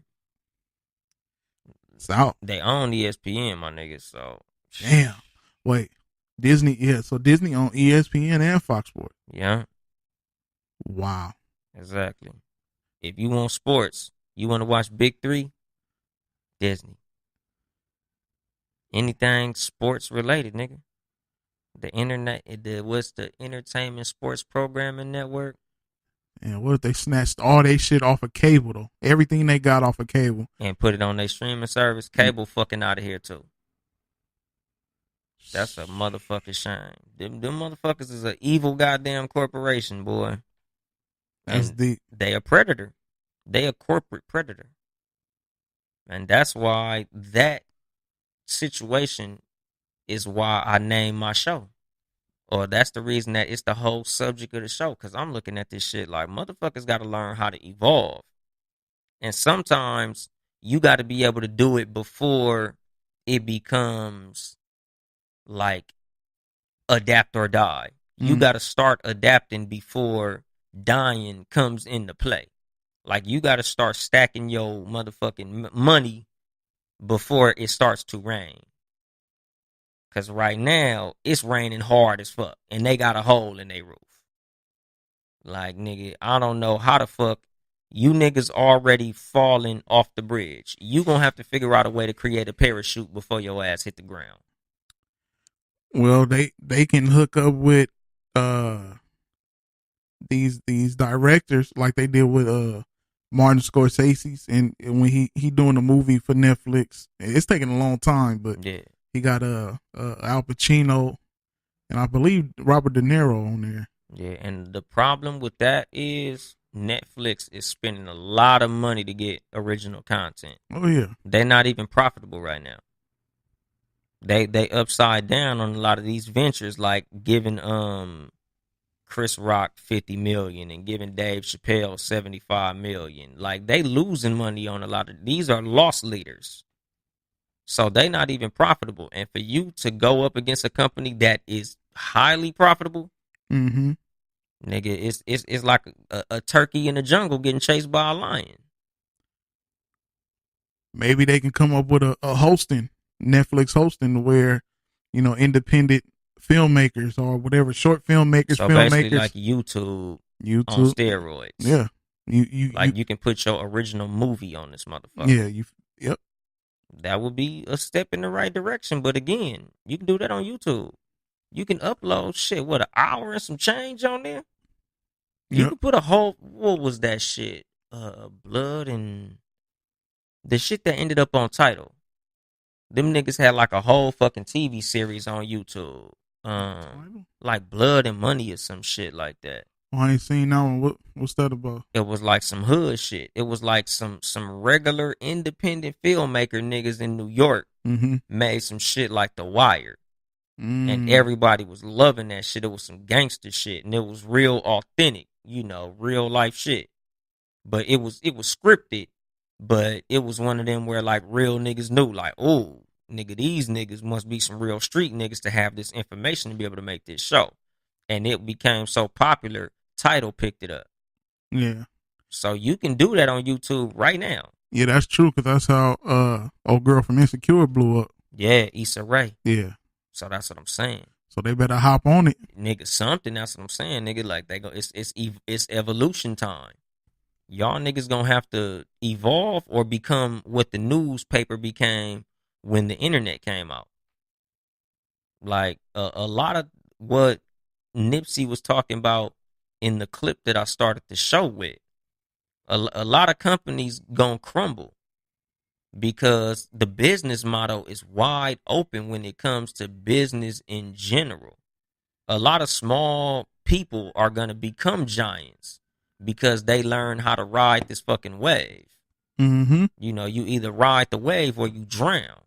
[SPEAKER 3] It's out.
[SPEAKER 1] They own ESPN, my nigga. So
[SPEAKER 3] damn. Wait. Disney. Yeah. So Disney on ESPN and Fox Sports.
[SPEAKER 1] Yeah.
[SPEAKER 3] Wow.
[SPEAKER 1] Exactly. If you want sports, you want to watch Big Three, Disney. Anything sports related, nigga. The internet, what's the entertainment sports programming network?
[SPEAKER 3] And what if they snatched all they shit off of cable though? Everything they got off of cable
[SPEAKER 1] and put it on their streaming service. Cable fucking out of here too. That's a motherfucking shame. Them motherfuckers is an evil goddamn corporation, boy.
[SPEAKER 3] That's
[SPEAKER 1] And
[SPEAKER 3] deep.
[SPEAKER 1] they a predator. They a corporate predator. And that's why that situation is why I named my show. Or that's the reason that it's the whole subject of the show. Because I'm looking at this shit like motherfuckers got to learn how to evolve. And sometimes you got to be able to do it before it becomes like adapt or die. You got to start adapting before dying comes into play. Like you got to start stacking your motherfucking money before it starts to rain. Because right now, it's raining hard as fuck. And they got a hole in their roof. Like, nigga, I don't know how the fuck you niggas already falling off the bridge. You gonna have to figure out a way to create a parachute before your ass hit the ground.
[SPEAKER 3] Well, they can hook up with these directors like they did with Martin Scorsese's, and when he doing a movie for Netflix. It's taking a long time, but
[SPEAKER 1] Yeah.
[SPEAKER 3] he got Al Pacino and I believe Robert De Niro on there.
[SPEAKER 1] Yeah, and the problem with that is Netflix is spending a lot of money to get original content.
[SPEAKER 3] Oh yeah.
[SPEAKER 1] They're not even profitable right now. They upside down on a lot of these ventures, like giving Chris Rock 50 million and giving Dave Chappelle 75 million. Like they losing money on a lot of these are loss leaders. So they not even profitable. And for you to go up against a company that is highly profitable,
[SPEAKER 3] Mm-hmm.
[SPEAKER 1] nigga, it's like a turkey in the jungle getting chased by a lion.
[SPEAKER 3] Maybe they can come up with a hosting, Netflix hosting, where, you know, independent filmmakers or whatever, short filmmakers,
[SPEAKER 1] So
[SPEAKER 3] filmmakers,
[SPEAKER 1] basically like YouTube on steroids.
[SPEAKER 3] Yeah.
[SPEAKER 1] You can put your original movie on this motherfucker.
[SPEAKER 3] Yeah, yep.
[SPEAKER 1] That would be a step in the right direction. But again, you can do that on YouTube. You can upload shit, what, an hour and some change on there? You can put a whole, what was that shit? Blood and the shit that ended up on Tidal. Them niggas had like a whole fucking TV series on YouTube. Like Blood and Money or some shit like that.
[SPEAKER 3] Oh, I ain't seen that one. What's that about?
[SPEAKER 1] It was like some hood shit. It was like some regular independent filmmaker niggas in New York made some shit like The Wire. And everybody was loving that shit. It was some gangster shit. And it was real authentic, you know, real life shit. But it was scripted. But it was one of them where like real niggas knew, like, oh, nigga, these niggas must be some real street niggas to have this information to be able to make this show. And it became so popular, Tidal picked it up.
[SPEAKER 3] Yeah.
[SPEAKER 1] So you can do that on YouTube right now.
[SPEAKER 3] Yeah, that's true, because that's how old girl from Insecure blew up.
[SPEAKER 1] Yeah, Issa Rae.
[SPEAKER 3] Yeah.
[SPEAKER 1] So that's what I'm saying.
[SPEAKER 3] So they better hop on it.
[SPEAKER 1] Nigga, something, that's what I'm saying. Nigga, like they go, it's evolution time. Y'all niggas gonna have to evolve or become what the newspaper became when the internet came out. Like a lot of what Nipsey was talking about in the clip that I started the show with. A lot of companies gonna crumble because the business model is wide open when it comes to business in general. A lot of small people are gonna become giants because they learn how to ride this fucking wave.
[SPEAKER 3] Mm-hmm.
[SPEAKER 1] You know, you either ride the wave or you drown.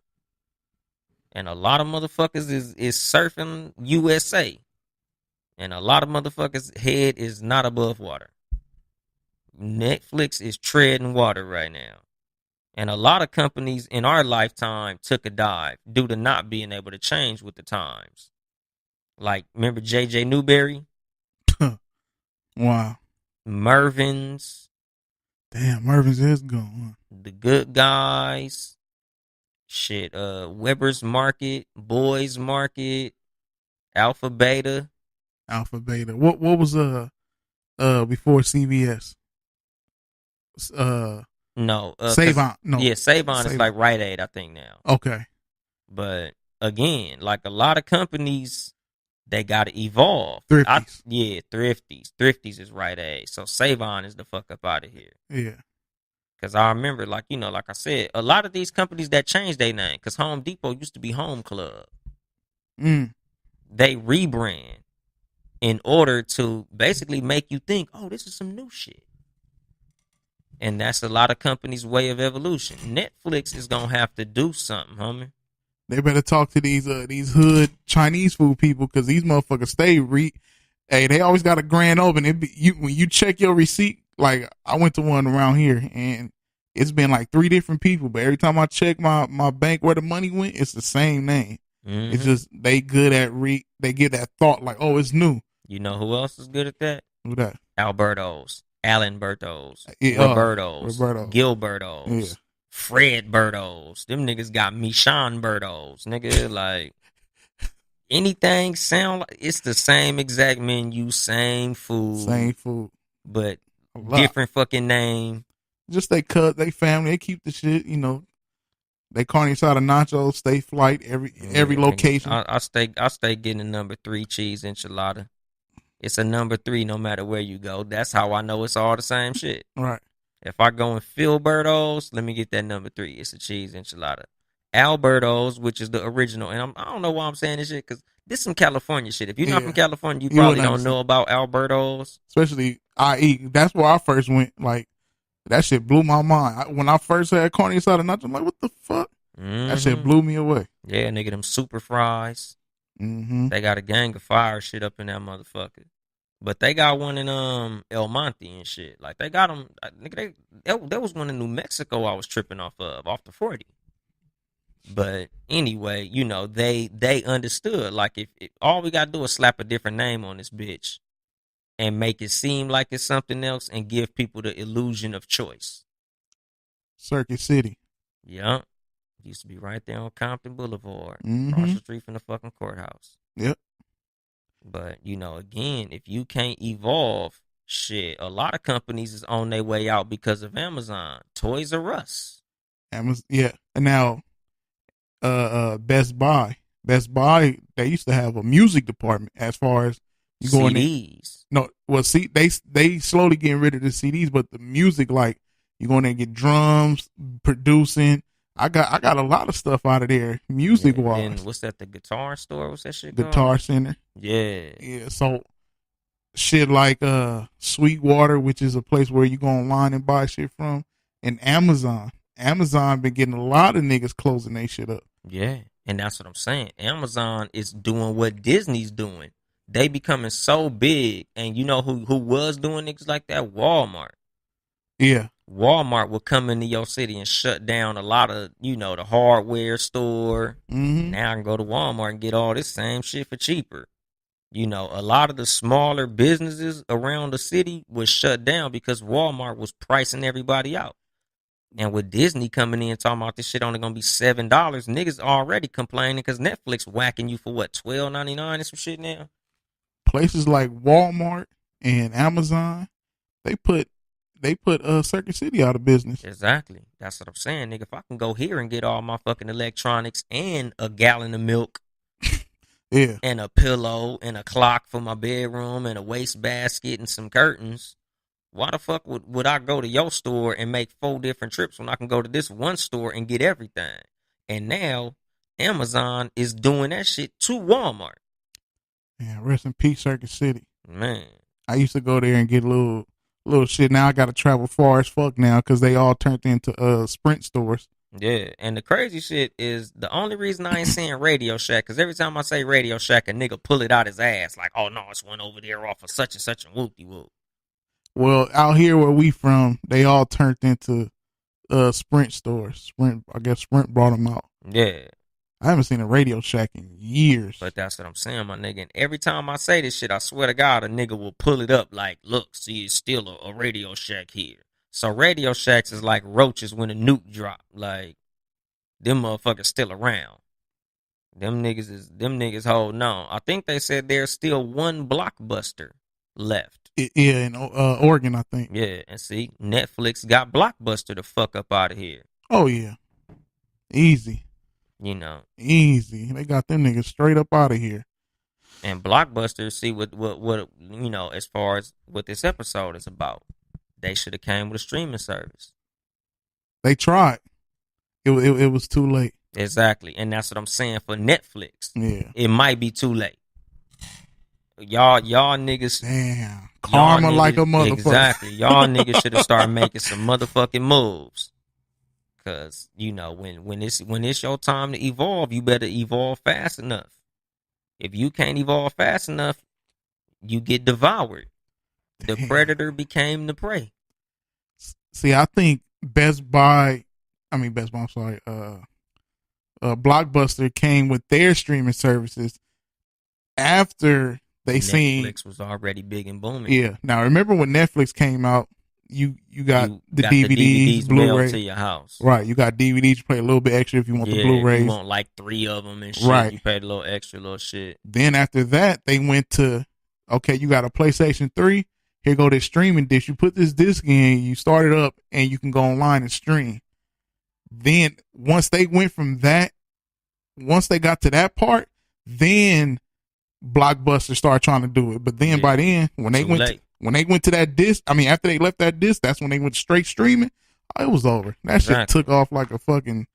[SPEAKER 1] And a lot of motherfuckers is surfing USA. And a lot of motherfuckers' head is not above water. Netflix is treading water right now. And a lot of companies in our lifetime took a dive due to not being able to change with the times. Like, remember JJ Newberry?
[SPEAKER 3] Wow.
[SPEAKER 1] Mervin's.
[SPEAKER 3] Damn, Mervin's is gone.
[SPEAKER 1] The Good Guys. Shit, Weber's Market, Boys Market, Alpha Beta.
[SPEAKER 3] Alpha Beta. What was before CVS?
[SPEAKER 1] No,
[SPEAKER 3] Save-On. No.
[SPEAKER 1] Yeah, Save-On is like Rite Aid, I think now.
[SPEAKER 3] Okay.
[SPEAKER 1] But again, like a lot of companies, they gotta evolve.
[SPEAKER 3] Thrifties.
[SPEAKER 1] Thrifties. Thrifties is Rite Aid. So Save-On is the fuck up out of here.
[SPEAKER 3] Yeah.
[SPEAKER 1] Because I remember, like, you know, like I said, a lot of these companies that changed their name. Because Home Depot used to be Home Club. They rebrand in order to basically make you think, oh, this is some new shit. And that's a lot of companies' way of evolution. Netflix is gonna have to do something, homie.
[SPEAKER 3] They better talk to these hood Chinese food people, because these motherfuckers hey, they always got a grand open. When you check your receipt, like I went to one around here and it's been like 3 different people, but every time I check my bank where the money went, it's the same name. Mm-hmm. It's just they good at they get that thought like, oh, it's new.
[SPEAKER 1] You know who else is good at that?
[SPEAKER 3] Who that?
[SPEAKER 1] Alberto's, Roberto's, Gilberto's, Fred Berto's. Them niggas got Michon Berto's. Nigga, like anything sound like it's the same exact menu, same food, but different fucking name.
[SPEAKER 3] Just they family, they keep the shit, you know. They carne asada nachos, stay flight every location.
[SPEAKER 1] I stay getting a number 3 cheese enchilada. It's a number 3 no matter where you go. That's how I know it's all the same shit.
[SPEAKER 3] Right.
[SPEAKER 1] If I go in Philberto's, let me get that number 3. It's a cheese enchilada. Alberto's, which is the original, and I don't know why I'm saying this shit, because this is some California shit. If you're not from California, you probably don't know about Alberto's.
[SPEAKER 3] Especially IE. That's where I first went. Like, that shit blew my mind. When I first had carne asada nachos, I'm like, what the fuck? Mm-hmm. That shit blew me away.
[SPEAKER 1] Yeah, nigga, them super fries. Mm-hmm. They got a gang of fire shit up in that motherfucker. But they got one in El Monte and shit. Like, they got them. Nigga, that was one in New Mexico I was tripping off the 40. But anyway, you know, they understood. Like, if all we gotta do is slap a different name on this bitch and make it seem like it's something else and give people the illusion of choice.
[SPEAKER 3] Circuit City.
[SPEAKER 1] Yep. Used to be right there on Compton Boulevard, across the street from the fucking courthouse.
[SPEAKER 3] Yep.
[SPEAKER 1] But, you know, again, if you can't evolve, shit, a lot of companies is on their way out because of Amazon. Toys R Us.
[SPEAKER 3] Amazon, yeah. And now, Best Buy, they used to have a music department as far as you going
[SPEAKER 1] CDs.
[SPEAKER 3] No, well, see, they slowly getting rid of the CDs, but the music, like, you go in there and get drums, producing. I got a lot of stuff out of there, music wise.
[SPEAKER 1] And what's that? The guitar store? What's that shit
[SPEAKER 3] called?
[SPEAKER 1] Guitar
[SPEAKER 3] Center.
[SPEAKER 1] Yeah.
[SPEAKER 3] Yeah. So shit like Sweetwater, which is a place where you go online and buy shit from, and Amazon. Amazon been getting a lot of niggas closing their shit up.
[SPEAKER 1] Yeah, and that's what I'm saying. Amazon is doing what Disney's doing. They becoming so big, and you know who was doing niggas like that? Walmart.
[SPEAKER 3] Yeah.
[SPEAKER 1] Walmart will come into your city and shut down a lot of, you know, the hardware store. Mm-hmm. Now I can go to Walmart and get all this same shit for cheaper. You know, a lot of the smaller businesses around the city was shut down because Walmart was pricing everybody out. And with Disney coming in talking about this shit only gonna be $7, niggas already complaining because Netflix whacking you for what, $12.99 and some shit now?
[SPEAKER 3] Places like Walmart and Amazon, they put Circuit City out of business.
[SPEAKER 1] Exactly. That's what I'm saying, nigga. If I can go here and get all my fucking electronics and a gallon of milk,
[SPEAKER 3] yeah,
[SPEAKER 1] and a pillow and a clock for my bedroom and a waste basket and some curtains, why the fuck would I go to your store and make 4 different trips when I can go to this one store and get everything? And now Amazon is doing that shit to Walmart.
[SPEAKER 3] Yeah, rest in peace, Circuit City.
[SPEAKER 1] Man,
[SPEAKER 3] I used to go there and get a little shit. Now I got to travel far as fuck now because they all turned into Sprint stores.
[SPEAKER 1] Yeah, and the crazy shit is the only reason I ain't saying Radio Shack, because every time I say Radio Shack, a nigga pull it out his ass like, oh no, it's one over there off of such and such and whoop-de-whoop.
[SPEAKER 3] Well, out here where we from, they all turned into Sprint stores. Sprint brought them out.
[SPEAKER 1] Yeah.
[SPEAKER 3] I haven't seen a Radio Shack in years.
[SPEAKER 1] But that's what I'm saying, my nigga. And every time I say this shit, I swear to God, a nigga will pull it up like, look, see, it's still a Radio Shack here. So Radio Shacks is like roaches when a nuke drop. Like, them motherfuckers still around. Them niggas holding on. I think they said there's still one Blockbuster left.
[SPEAKER 3] Yeah, in Oregon, I think.
[SPEAKER 1] Yeah, and see, Netflix got Blockbuster the fuck up out of here.
[SPEAKER 3] Oh, yeah. Easy.
[SPEAKER 1] You know.
[SPEAKER 3] Easy. They got them niggas straight up out of here.
[SPEAKER 1] And Blockbuster, see what you know, as far as what this episode is about. They should have came with a streaming service.
[SPEAKER 3] They tried. It was too late.
[SPEAKER 1] Exactly. And that's what I'm saying for Netflix.
[SPEAKER 3] Yeah.
[SPEAKER 1] It might be too late. Y'all niggas.
[SPEAKER 3] Damn. Karma like a motherfucker.
[SPEAKER 1] Exactly. Y'all niggas should have started making some motherfucking moves. Cause, you know, when it's your time to evolve, you better evolve fast enough. If you can't evolve fast enough, you get devoured. The predator became the prey.
[SPEAKER 3] See, I think Blockbuster came with their streaming services after they seen
[SPEAKER 1] Netflix was already big and booming.
[SPEAKER 3] Yeah. Now remember when Netflix came out, you got the DVDs, Blu-ray
[SPEAKER 1] to your house.
[SPEAKER 3] Right. You got DVDs. You pay a little bit extra if you want the Blu-rays.
[SPEAKER 1] You want like 3 of them and shit.
[SPEAKER 3] Right.
[SPEAKER 1] You paid a little extra, little shit.
[SPEAKER 3] Then after that, they went to, okay, you got a PlayStation 3. Here go this streaming dish. You put this disc in, you start it up, and you can go online and stream. Then once they went from that, once they got to that part, then Blockbuster started trying to do it. But then by then, when they went to that disc, I mean, after they left that disc, that's when they went straight streaming. Oh, it was over. That shit took off like a fucking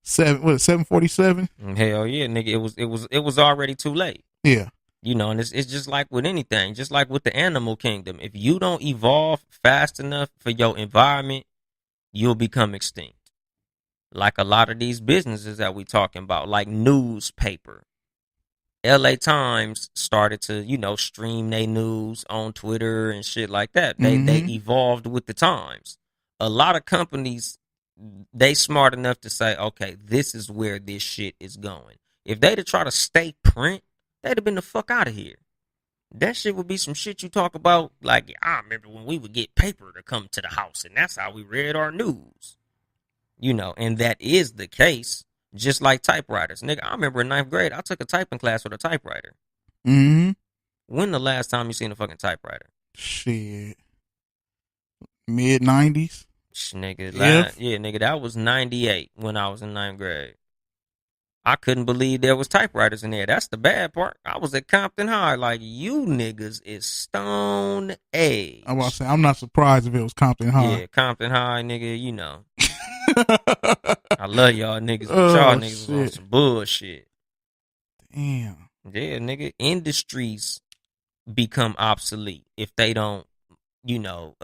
[SPEAKER 3] 747.
[SPEAKER 1] Hell yeah, nigga. It was already too late.
[SPEAKER 3] Yeah.
[SPEAKER 1] You know, and it's just like with anything, just like with the animal kingdom. If you don't evolve fast enough for your environment, you'll become extinct. Like a lot of these businesses that we talking about, like newspaper. LA Times started to, you know, stream their news on Twitter and shit like that. They evolved with the times. A lot of companies, they smart enough to say, okay, this is where this shit is going. If they'd have tried to stay print, they'd have been the fuck out of here. That shit would be some shit you talk about. Like, I remember when we would get paper to come to the house, and that's how we read our news. You know, and that is the case. Just like typewriters. Nigga, I remember in 9th grade, I took a typing class with a typewriter.
[SPEAKER 3] Mm-hmm.
[SPEAKER 1] When the last time you seen a fucking typewriter?
[SPEAKER 3] Shit. Mid-90s?
[SPEAKER 1] Nigga, yeah, nigga, that was 98 when I was in 9th grade. I couldn't believe there was typewriters in there. That's the bad part. I was at Compton High. Like, you niggas is stone age.
[SPEAKER 3] I was saying, I'm not surprised if it was Compton High.
[SPEAKER 1] Yeah, Compton High, nigga, you know. I love y'all niggas, but y'all niggas was on some bullshit.
[SPEAKER 3] Damn.
[SPEAKER 1] Yeah, nigga. Industries become obsolete if they don't, you know,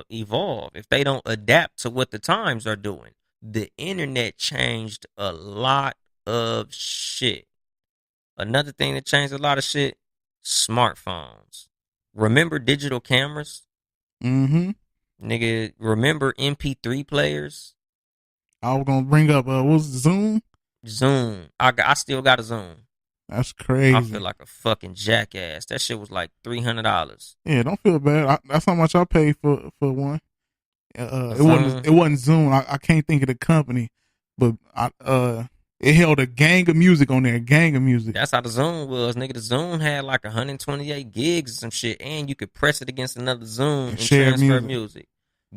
[SPEAKER 1] evolve. If they don't adapt to what the times are doing. The internet changed a lot of shit. Another thing that changed a lot of shit, smartphones. Remember digital cameras?
[SPEAKER 3] Mm-hmm.
[SPEAKER 1] Nigga, remember MP3 players?
[SPEAKER 3] I was gonna bring up what was it, Zoom?
[SPEAKER 1] Zoom. I still got a Zoom.
[SPEAKER 3] That's crazy.
[SPEAKER 1] I feel like a fucking jackass. That shit was like $300.
[SPEAKER 3] Yeah, don't feel bad. That's how much I paid for one. It wasn't Zoom. I can't think of the company, but it held a gang of music on there. A gang of music.
[SPEAKER 1] That's how the Zoom was, nigga. The Zoom had like 128 gigs or some shit, and you could press it against another Zoom and transfer music.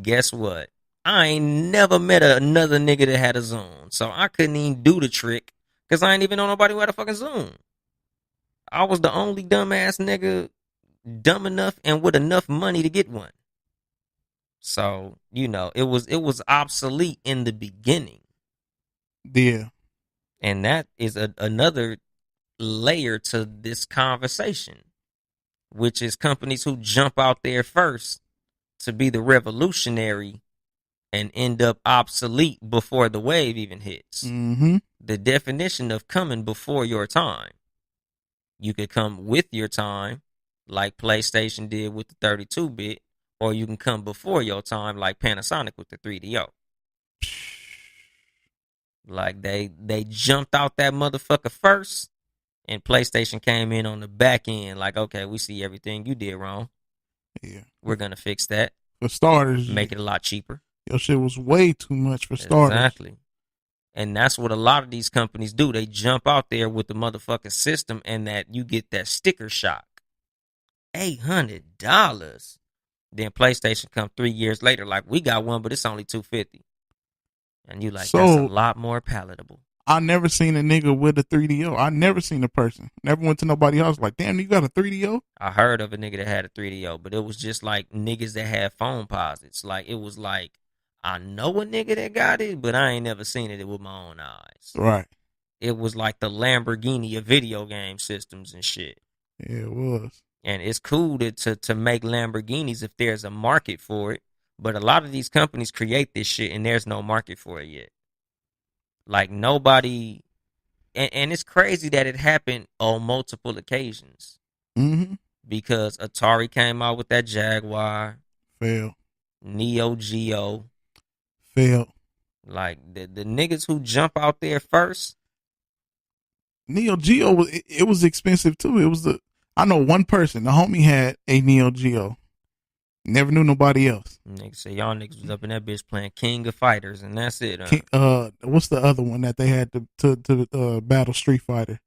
[SPEAKER 1] Guess what? I ain't never met another nigga that had a Zoom, so I couldn't even do the trick because I ain't even know nobody who had a fucking Zoom. I was the only dumbass nigga, dumb enough and with enough money to get one. So, you know, it was obsolete in the beginning.
[SPEAKER 3] Yeah.
[SPEAKER 1] And that is another layer to this conversation, which is companies who jump out there first to be the revolutionary and end up obsolete before the wave even hits.
[SPEAKER 3] Mm-hmm.
[SPEAKER 1] The definition of coming before your time. You could come with your time, like PlayStation did with the 32-bit, or you can come before your time, like Panasonic with the 3DO. Like they jumped out that motherfucker first, and PlayStation came in on the back end. Like, okay, we see everything you did wrong.
[SPEAKER 3] Yeah,
[SPEAKER 1] we're gonna fix that.
[SPEAKER 3] For starters,
[SPEAKER 1] make it a lot cheaper.
[SPEAKER 3] Your shit was way too much for starters.
[SPEAKER 1] Exactly. And that's what a lot of these companies do. They jump out there with the motherfucking system, and that you get that sticker shock. $800. Then PlayStation come 3 years later, like, we got one, but it's only $250. And you like, that's a lot more palatable.
[SPEAKER 3] I never seen a nigga with a 3DO. I never seen a person. Never went to nobody else like, damn, you got a 3DO?
[SPEAKER 1] I heard of a nigga that had a 3DO, but it was just like niggas that had phone posits. Like, it was like, I know a nigga that got it, but I ain't never seen it with my own eyes.
[SPEAKER 3] Right.
[SPEAKER 1] it was like the Lamborghini of video game systems and shit.
[SPEAKER 3] Yeah, it was.
[SPEAKER 1] And it's cool to make Lamborghinis if there's a market for it. But a lot of these companies create this shit and there's no market for it yet. Like nobody, and it's crazy that it happened on multiple occasions.
[SPEAKER 3] Mm-hmm.
[SPEAKER 1] Because Atari came out with that Jaguar.
[SPEAKER 3] Fail.
[SPEAKER 1] Neo Geo.
[SPEAKER 3] Fail.
[SPEAKER 1] Like the niggas who jump out there first.
[SPEAKER 3] Neo Geo it was expensive too. It was I know one person, the homie had a Neo Geo. Never knew nobody else.
[SPEAKER 1] Niggas say y'all niggas was up in that bitch playing King of Fighters and that's it.
[SPEAKER 3] What's the other one that they had to battle Street Fighter?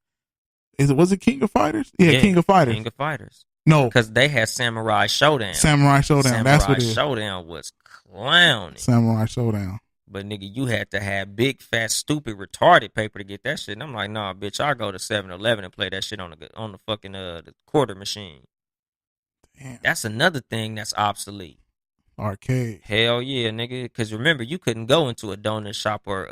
[SPEAKER 3] Was it King of Fighters? Yeah, King of Fighters.
[SPEAKER 1] King of Fighters.
[SPEAKER 3] No,
[SPEAKER 1] because they had Samurai Showdown.
[SPEAKER 3] Samurai Showdown. That's what it is.
[SPEAKER 1] Samurai Showdown was clowning.
[SPEAKER 3] Samurai Showdown.
[SPEAKER 1] But nigga, you had to have big, fat, stupid, retarded paper to get that shit. And I'm like, nah, bitch, I'll go to 7-Eleven and play that shit on the fucking the quarter machine. Damn. That's another thing that's obsolete.
[SPEAKER 3] Arcade.
[SPEAKER 1] Hell yeah, nigga. Because remember, you couldn't go into a donut shop or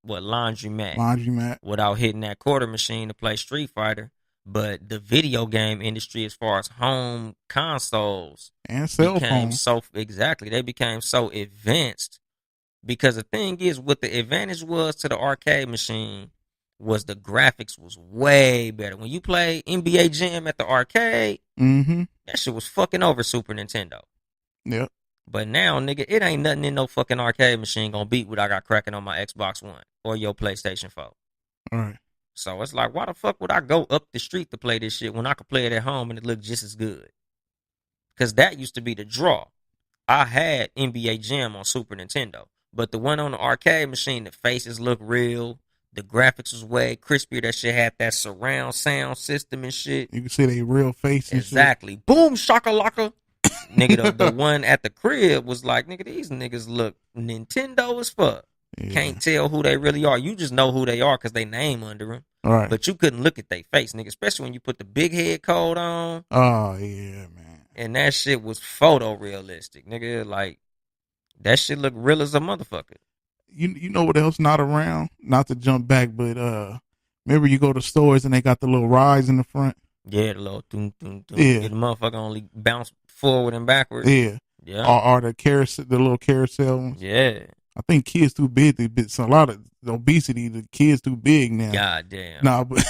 [SPEAKER 1] laundromat without hitting that quarter machine to play Street Fighter. But the video game industry, as far as home consoles
[SPEAKER 3] and cell phones,
[SPEAKER 1] they became so advanced. Because the thing is, what the advantage was to the arcade machine was the graphics was way better. When you play NBA Jam at the arcade, that shit was fucking over Super Nintendo.
[SPEAKER 3] Yep.
[SPEAKER 1] But now, nigga, it ain't nothing in no fucking arcade machine gonna beat what I got cracking on my Xbox One or your PlayStation 4.
[SPEAKER 3] All right.
[SPEAKER 1] So it's like, why the fuck would I go up the street to play this shit when I could play it at home and it looked just as good? Because that used to be the draw. I had NBA Jam on Super Nintendo, but the one on the arcade machine, the faces look real. The graphics was way crispier. That shit had that surround sound system and shit.
[SPEAKER 3] You can see they real faces.
[SPEAKER 1] Exactly. Shit. Boom, shakalaka. Nigga, the one at the crib was like, nigga, these niggas look Nintendo as fuck. Yeah. Can't tell who they really are. You just know who they are because they name under them.
[SPEAKER 3] Right.
[SPEAKER 1] But you couldn't look at their face, nigga, especially when you put the big head code on.
[SPEAKER 3] Oh, yeah, man.
[SPEAKER 1] And that shit was photorealistic, nigga. Like, that shit look real as a motherfucker.
[SPEAKER 3] You know what else not around? Not to jump back, but remember you go to stores and they got the little rides in the front?
[SPEAKER 1] Yeah, the little doom, doom, doom.
[SPEAKER 3] Yeah.
[SPEAKER 1] The motherfucker only bounce forward and backwards.
[SPEAKER 3] Yeah.
[SPEAKER 1] Yeah.
[SPEAKER 3] Or the carousel, the little carousel ones.
[SPEAKER 1] Yeah.
[SPEAKER 3] I think kids too big. So a lot of the obesity, the kids too big now.
[SPEAKER 1] God damn.
[SPEAKER 3] Nah, but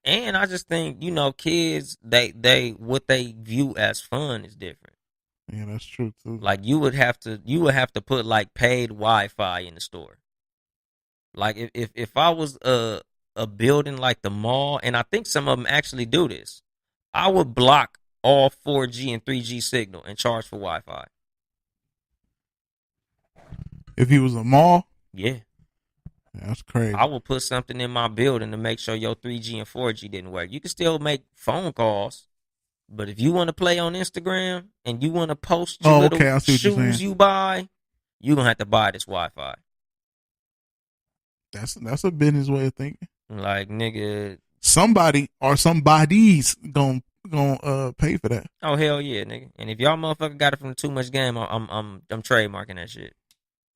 [SPEAKER 1] and I just think, you know, kids, they what they view as fun is different.
[SPEAKER 3] Yeah, that's true too.
[SPEAKER 1] Like you would have to put like paid Wi-Fi in the store. Like if I was a building like the mall, and I think some of them actually do this, I would block all 4G and 3G signal and charge for Wi-Fi.
[SPEAKER 3] If he was a mall?
[SPEAKER 1] Yeah.
[SPEAKER 3] That's crazy.
[SPEAKER 1] I would put something in my building to make sure your 3G and 4G didn't work. You can still make phone calls, but if you want to play on Instagram and you want to post your little shoes you buy, you're going to have to buy this Wi-Fi.
[SPEAKER 3] That's a business way of thinking.
[SPEAKER 1] Like, nigga.
[SPEAKER 3] Somebody or somebody's gonna pay for that.
[SPEAKER 1] Oh, hell yeah, nigga. And if y'all motherfucker got it from Too Much Game, I'm trademarking that shit.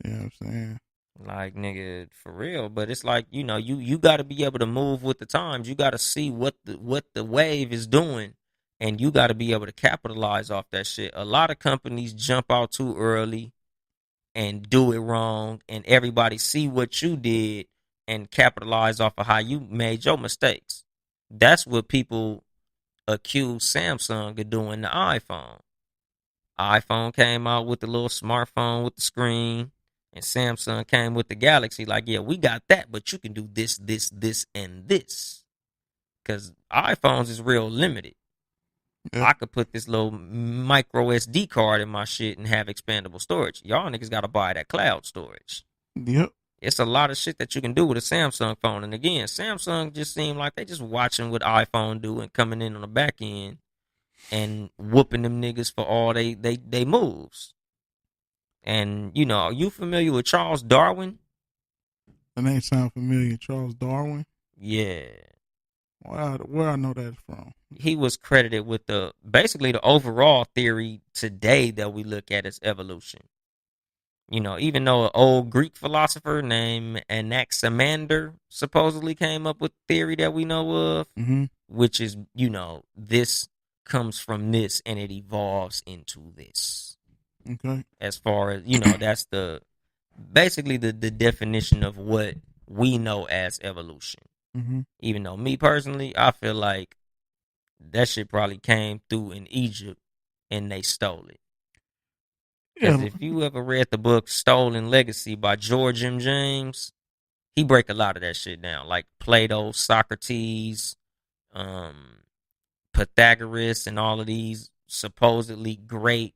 [SPEAKER 3] Yeah, I'm saying.
[SPEAKER 1] Like, nigga, for real. But it's like, you know, you got to be able to move with the times. You got to see what the wave is doing, and you got to be able to capitalize off that shit. A lot of companies jump out too early and do it wrong, and everybody see what you did and capitalize off of how you made your mistakes. That's what people accuse Samsung of doing the iPhone. iPhone came out with the little smartphone with the screen. And Samsung came with the Galaxy, like, yeah, we got that, but you can do this, this, this, and this. Because iPhones is real limited. Yep. I could put this little micro SD card in my shit and have expandable storage. Y'all niggas got to buy that cloud storage.
[SPEAKER 3] Yep.
[SPEAKER 1] It's a lot of shit that you can do with a Samsung phone. And again, Samsung just seemed like they just watching what iPhone do and coming in on the back end and whooping them niggas for all they moves. And, you know, are you familiar with Charles Darwin?
[SPEAKER 3] That name sound familiar. Charles Darwin?
[SPEAKER 1] Yeah.
[SPEAKER 3] Where I know that from?
[SPEAKER 1] He was credited with basically the overall theory today that we look at as evolution. You know, even though an old Greek philosopher named Anaximander supposedly came up with theory that we know of, which is, you know, this comes from this and it evolves into this.
[SPEAKER 3] Okay.
[SPEAKER 1] As far as, you know, that's basically the definition of what we know as evolution. Even though me personally, I feel like that shit probably came through in Egypt and they stole it. Because if you ever read the book Stolen Legacy by George M. James, he break a lot of that shit down. Like Plato, Socrates, Pythagoras, and all of these supposedly great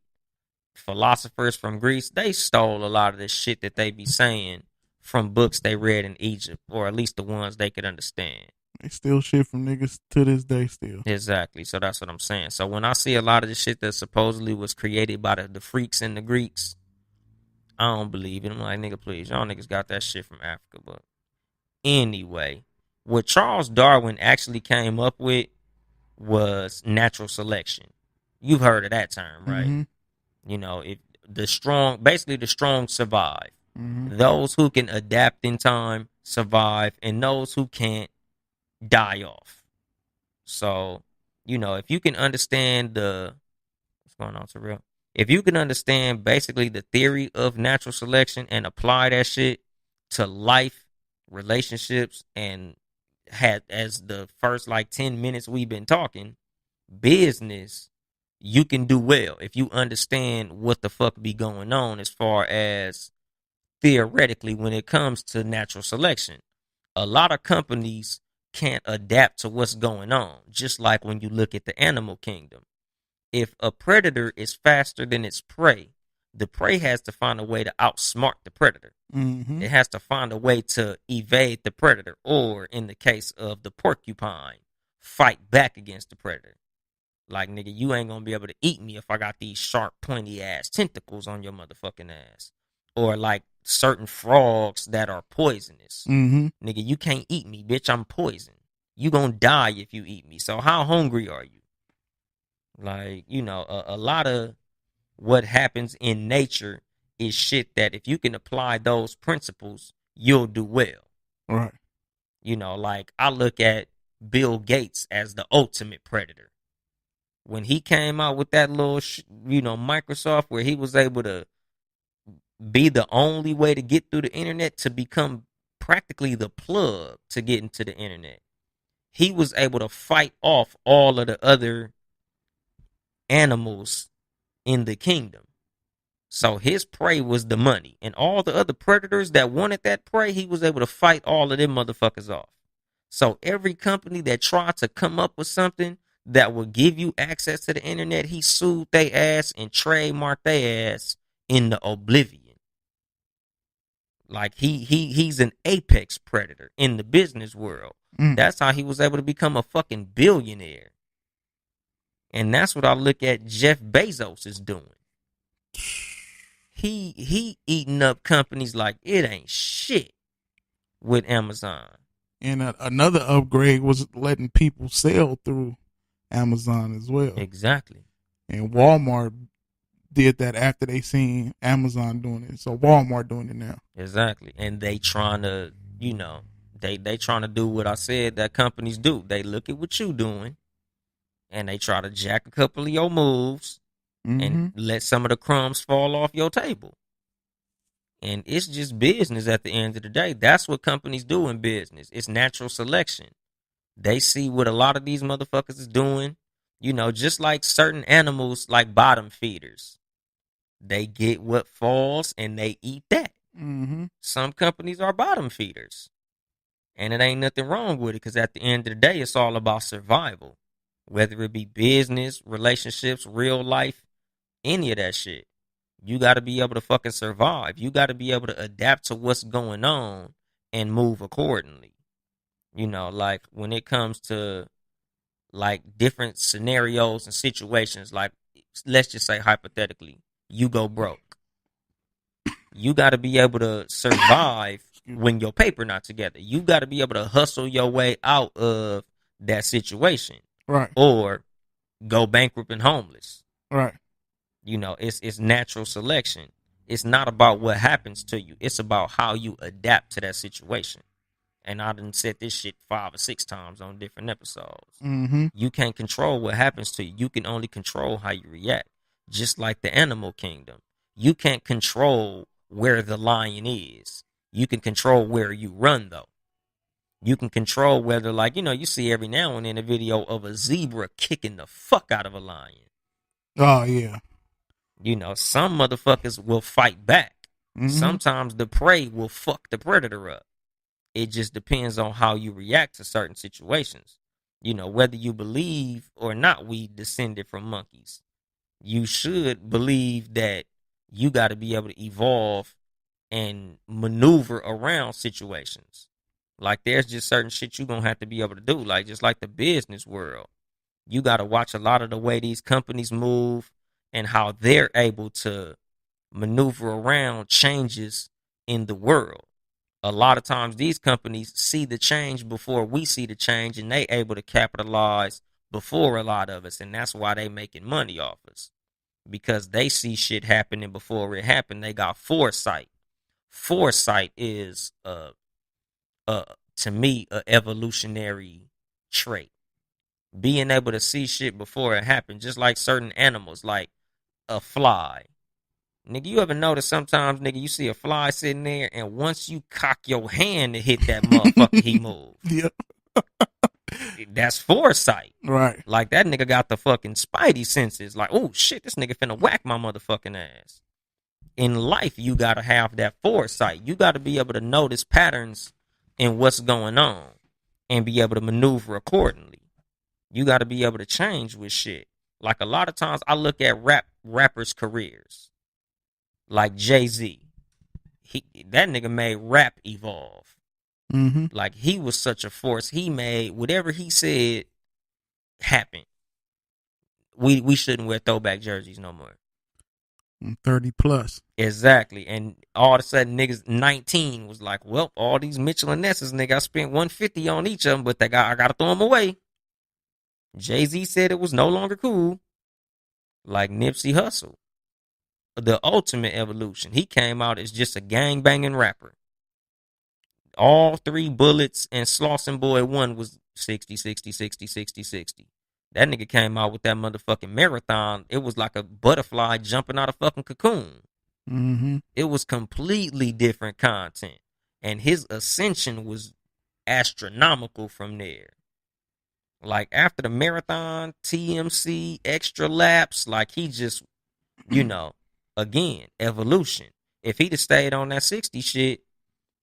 [SPEAKER 1] philosophers from Greece, they stole a lot of the shit that they be saying from books they read in Egypt, or at least the ones they could understand.
[SPEAKER 3] They steal shit from niggas to this day still.
[SPEAKER 1] Exactly. So that's what I'm saying. So when I see a lot of the shit that supposedly was created by the freaks and the Greeks, I don't believe it. I'm like, nigga, please, y'all niggas got that shit from Africa. But anyway, what Charles Darwin actually came up with was natural selection. You've heard of that term, right? You know, if the strong survive. Those who can adapt in time survive, and those who can't die off. So, you know, if you can understand what's going on, Terrell? If you can understand basically the theory of natural selection and apply that shit to life, relationships, and had as the first like 10 minutes we've been talking, business, you can do well if you understand what the fuck be going on as far as theoretically when it comes to natural selection. A lot of companies can't adapt to what's going on, just like when you look at the animal kingdom. If a predator is faster than its prey, the prey has to find a way to outsmart the predator. It has to find a way to evade the predator, or in the case of the porcupine, fight back against the predator. Like, nigga, you ain't gonna be able to eat me if I got these sharp, pointy ass tentacles on your motherfucking ass. Or like certain frogs that are poisonous. Nigga, you can't eat me, bitch. I'm poison. You gonna die if you eat me. So how hungry are you? Like, you know, a lot of what happens in nature is shit that if you can apply those principles, you'll do well.
[SPEAKER 3] Right.
[SPEAKER 1] You know, like I look at Bill Gates as the ultimate predator. When he came out with that little, Microsoft, where he was able to be the only way to get through the internet, to become practically the plug to get into the internet, he was able to fight off all of the other animals in the kingdom. So his prey was the money, and all the other predators that wanted that prey, he was able to fight all of them motherfuckers off. So every company that tried to come up with something that would give you access to the internet, he sued they ass and trademarked their ass into oblivion. Like he's an apex predator in the business world. That's how he was able to become a fucking billionaire. And that's what I look at Jeff Bezos is doing. He eating up companies like it ain't shit with Amazon.
[SPEAKER 3] And another upgrade was letting people sell through Amazon as well.
[SPEAKER 1] Exactly.
[SPEAKER 3] And Walmart did that after they seen Amazon doing it. So Walmart doing it now.
[SPEAKER 1] Exactly. And they trying to, they trying to do what I said that companies do. They look at what you doing and they try to jack a couple of your moves and let some of the crumbs fall off your table. And it's just business at the end of the day. That's what companies do in business. It's natural selection. They see what a lot of these motherfuckers is doing. Just like certain animals, like bottom feeders. They get what falls and they eat that. Some companies are bottom feeders. And it ain't nothing wrong with it, because at the end of the day, it's all about survival. Whether it be business, relationships, real life, any of that shit. You got to be able to fucking survive. You got to be able to adapt to what's going on and move accordingly. Like when it comes to like different scenarios and situations, like let's just say hypothetically, you go broke. You got to be able to survive when your paper not together. You got to be able to hustle your way out of that situation.
[SPEAKER 3] Right.
[SPEAKER 1] Or go bankrupt and homeless.
[SPEAKER 3] Right.
[SPEAKER 1] It's natural selection. It's not about what happens to you. It's about how you adapt to that situation. And I done said this shit 5 or 6 times on different episodes.
[SPEAKER 3] Mm-hmm.
[SPEAKER 1] You can't control what happens to you. You can only control how you react. Just like the animal kingdom. You can't control where the lion is. You can control where you run, though. You can control whether, like, you see every now and then a video of a zebra kicking the fuck out of a lion.
[SPEAKER 3] Oh, yeah.
[SPEAKER 1] Some motherfuckers will fight back.
[SPEAKER 3] Mm-hmm.
[SPEAKER 1] Sometimes the prey will fuck the predator up. It just depends on how you react to certain situations. Whether you believe or not we descended from monkeys. You should believe that you got to be able to evolve and maneuver around situations. Like, there's just certain shit you're going to have to be able to do. Like, just like the business world. You got to watch a lot of the way these companies move and how they're able to maneuver around changes in the world. A lot of times these companies see the change before we see the change, and they able to capitalize before a lot of us. And that's why they making money off us, because they see shit happening before it happened. They got foresight. Foresight is, to me, a evolutionary trait. Being able to see shit before it happened, just like certain animals, like a fly. Nigga, you ever notice sometimes, nigga, you see a fly sitting there, and once you cock your hand to hit that motherfucker, he move.
[SPEAKER 3] Yep.
[SPEAKER 1] That's foresight.
[SPEAKER 3] Right.
[SPEAKER 1] Like, that nigga got the fucking spidey senses. Like, oh shit, this nigga finna whack my motherfucking ass. In life, you gotta have that foresight. You gotta be able to notice patterns in what's going on and be able to maneuver accordingly. You gotta be able to change with shit. Like, a lot of times I look at rappers' careers. Like Jay-Z. That nigga made rap evolve.
[SPEAKER 3] Mm-hmm.
[SPEAKER 1] Like, he was such a force. He made whatever he said happen. We shouldn't wear throwback jerseys no more.
[SPEAKER 3] 30 plus.
[SPEAKER 1] Exactly. And all of a sudden, niggas 19 was like, well, all these Mitchell and Nesses, nigga, I spent $150 on each of them, but I gotta throw them away. Jay-Z said it was no longer cool. Like Nipsey Hussle. The ultimate evolution. He came out as just a gang-banging rapper. All 3 bullets and Slauson Boy 1 was 60, 60, 60, 60, 60. That nigga came out with that motherfucking marathon. It was like a butterfly jumping out of fucking cocoon.
[SPEAKER 3] Mm-hmm.
[SPEAKER 1] It was completely different content. And his ascension was astronomical from there. Like, after the marathon, TMC, extra laps, like, he just, again, evolution. If he'd have stayed on that 60 shit,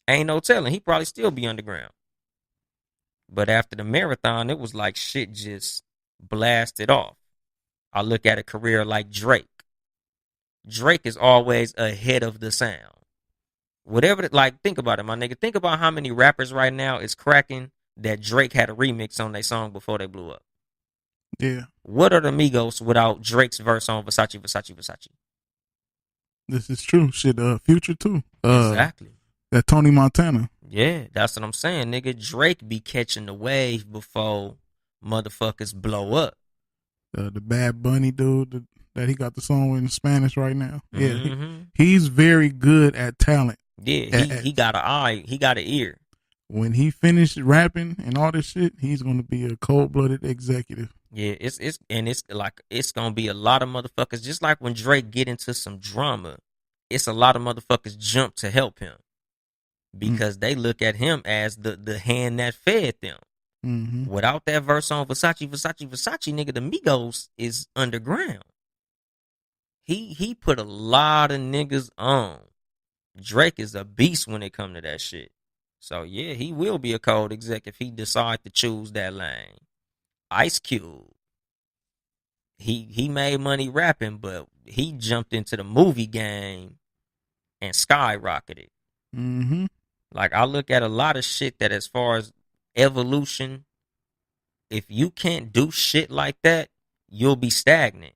[SPEAKER 1] ain't no telling. He'd probably still be underground. But after the marathon, it was like shit just blasted off. I look at a career like Drake. Drake is always ahead of the sound. Whatever, think about it, my nigga. Think about how many rappers right now is cracking that Drake had a remix on their song before they blew up.
[SPEAKER 3] Yeah.
[SPEAKER 1] What are the Migos without Drake's verse on Versace, Versace, Versace?
[SPEAKER 3] This is true. Shit, Future too.
[SPEAKER 1] Exactly.
[SPEAKER 3] That Tony Montana.
[SPEAKER 1] Yeah, that's what I'm saying, nigga. Drake be catching the wave before motherfuckers blow up.
[SPEAKER 3] The Bad Bunny dude that he got the song in Spanish right now. Yeah,
[SPEAKER 1] Mm-hmm.
[SPEAKER 3] he's very good at talent.
[SPEAKER 1] Yeah, he got an eye. He got an ear.
[SPEAKER 3] When he finished rapping and all this shit, he's gonna be a cold-blooded executive.
[SPEAKER 1] Yeah, it's gonna be a lot of motherfuckers. Just like when Drake get into some drama, it's a lot of motherfuckers jump to help him because they look at him as the hand that fed them.
[SPEAKER 3] Mm-hmm.
[SPEAKER 1] Without that verse on Versace, Versace, Versace, nigga, the Migos is underground. He put a lot of niggas on. Drake is a beast when it come to that shit. So yeah, he will be a cold exec if he decide to choose that lane. Ice Cube, he made money rapping, but he jumped into the movie game and skyrocketed.
[SPEAKER 3] Mm-hmm.
[SPEAKER 1] Like, I look at a lot of shit that, as far as evolution, if you can't do shit like that, you'll be stagnant.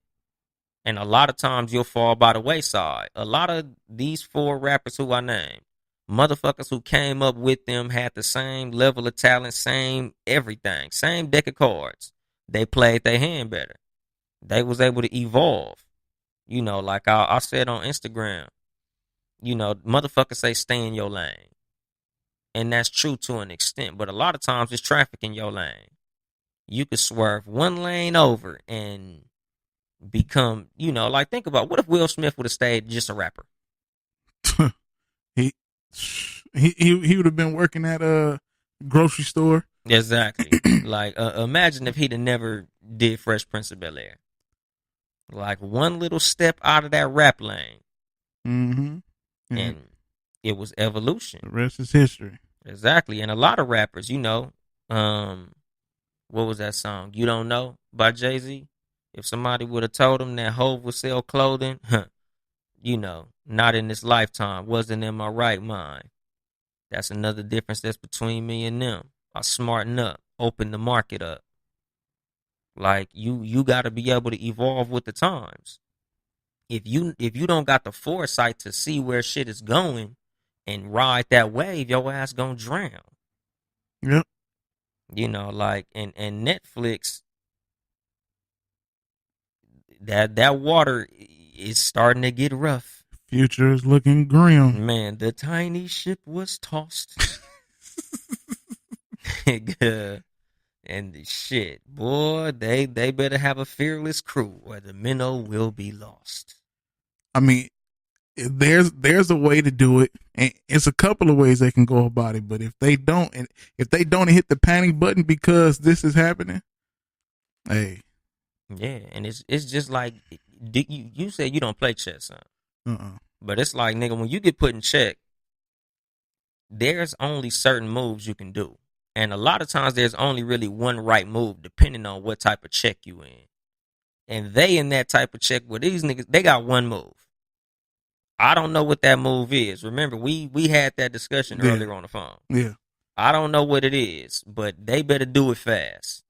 [SPEAKER 1] And a lot of times you'll fall by the wayside. A lot of these 4 rappers who I named, motherfuckers who came up with them had the same level of talent, same everything, same deck of cards. They played their hand better. They was able to evolve. Like I said on Instagram, You know, motherfuckers say stay in your lane. And that's true to an extent. But a lot of times it's traffic in your lane. You could swerve one lane over and become, you know, like think about what if Will Smith would have stayed just a rapper?
[SPEAKER 3] he would have been working at a grocery store.
[SPEAKER 1] Exactly. Like imagine if he'd have never did Fresh Prince of Bel-Air. Like one little step out of that rap lane.
[SPEAKER 3] Mm-hmm.
[SPEAKER 1] And it was evolution.
[SPEAKER 3] The rest is history.
[SPEAKER 1] Exactly. And a lot of rappers, you know, what was that song? You Don't Know by Jay-Z? If somebody would have told him that Hov would sell clothing, you know, not in this lifetime, wasn't in my right mind. That's another difference that's between me and them. I smarten up, open the market up. Like you got to be able to evolve with the times. If you don't got the foresight to see where shit is going and ride that wave, your ass gonna drown.
[SPEAKER 3] Yep.
[SPEAKER 1] You know, like and Netflix, that water is starting to get rough.
[SPEAKER 3] Future is looking grim.
[SPEAKER 1] Man, the tiny ship was tossed. And the shit, boy, they better have a fearless crew or the minnow will be lost.
[SPEAKER 3] I mean, there's a way to do it, and it's a couple of ways they can go about it. But if they don't hit the panic button because this is happening, hey,
[SPEAKER 1] yeah, and it's just like you said you don't play chess, son. But it's like, nigga, when you get put in check, there's only certain moves you can do. And a lot of times there's only really one right move depending on what type of check you in. And they in that type of check with these niggas, they got one move. I don't know what that move is. Remember, we had that discussion earlier on the phone.
[SPEAKER 3] Yeah.
[SPEAKER 1] I don't know what it is, but they better do it fast.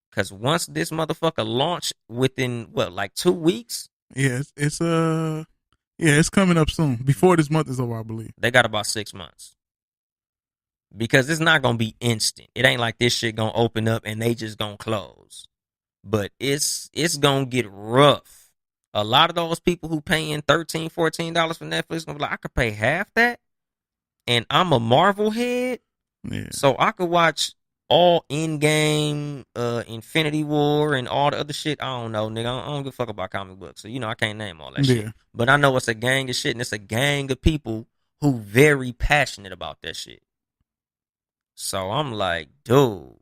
[SPEAKER 1] Because once this motherfucker launch within, like 2 weeks?
[SPEAKER 3] Yeah, it's coming up soon. Before this month is over, I believe.
[SPEAKER 1] They got about 6 months. Because it's not going to be instant. It ain't like this shit going to open up and they just going to close. But it's going to get rough. A lot of those people who paying $13, $14 for Netflix going to be like, I could pay half that. And I'm a Marvel head.
[SPEAKER 3] Yeah.
[SPEAKER 1] So I could watch all Endgame, Infinity War, and all the other shit. I don't know, nigga. I don't give a fuck about comic books. So, I can't name all that shit. But I know it's a gang of shit, and it's a gang of people who very passionate about that shit. So I'm like, dude,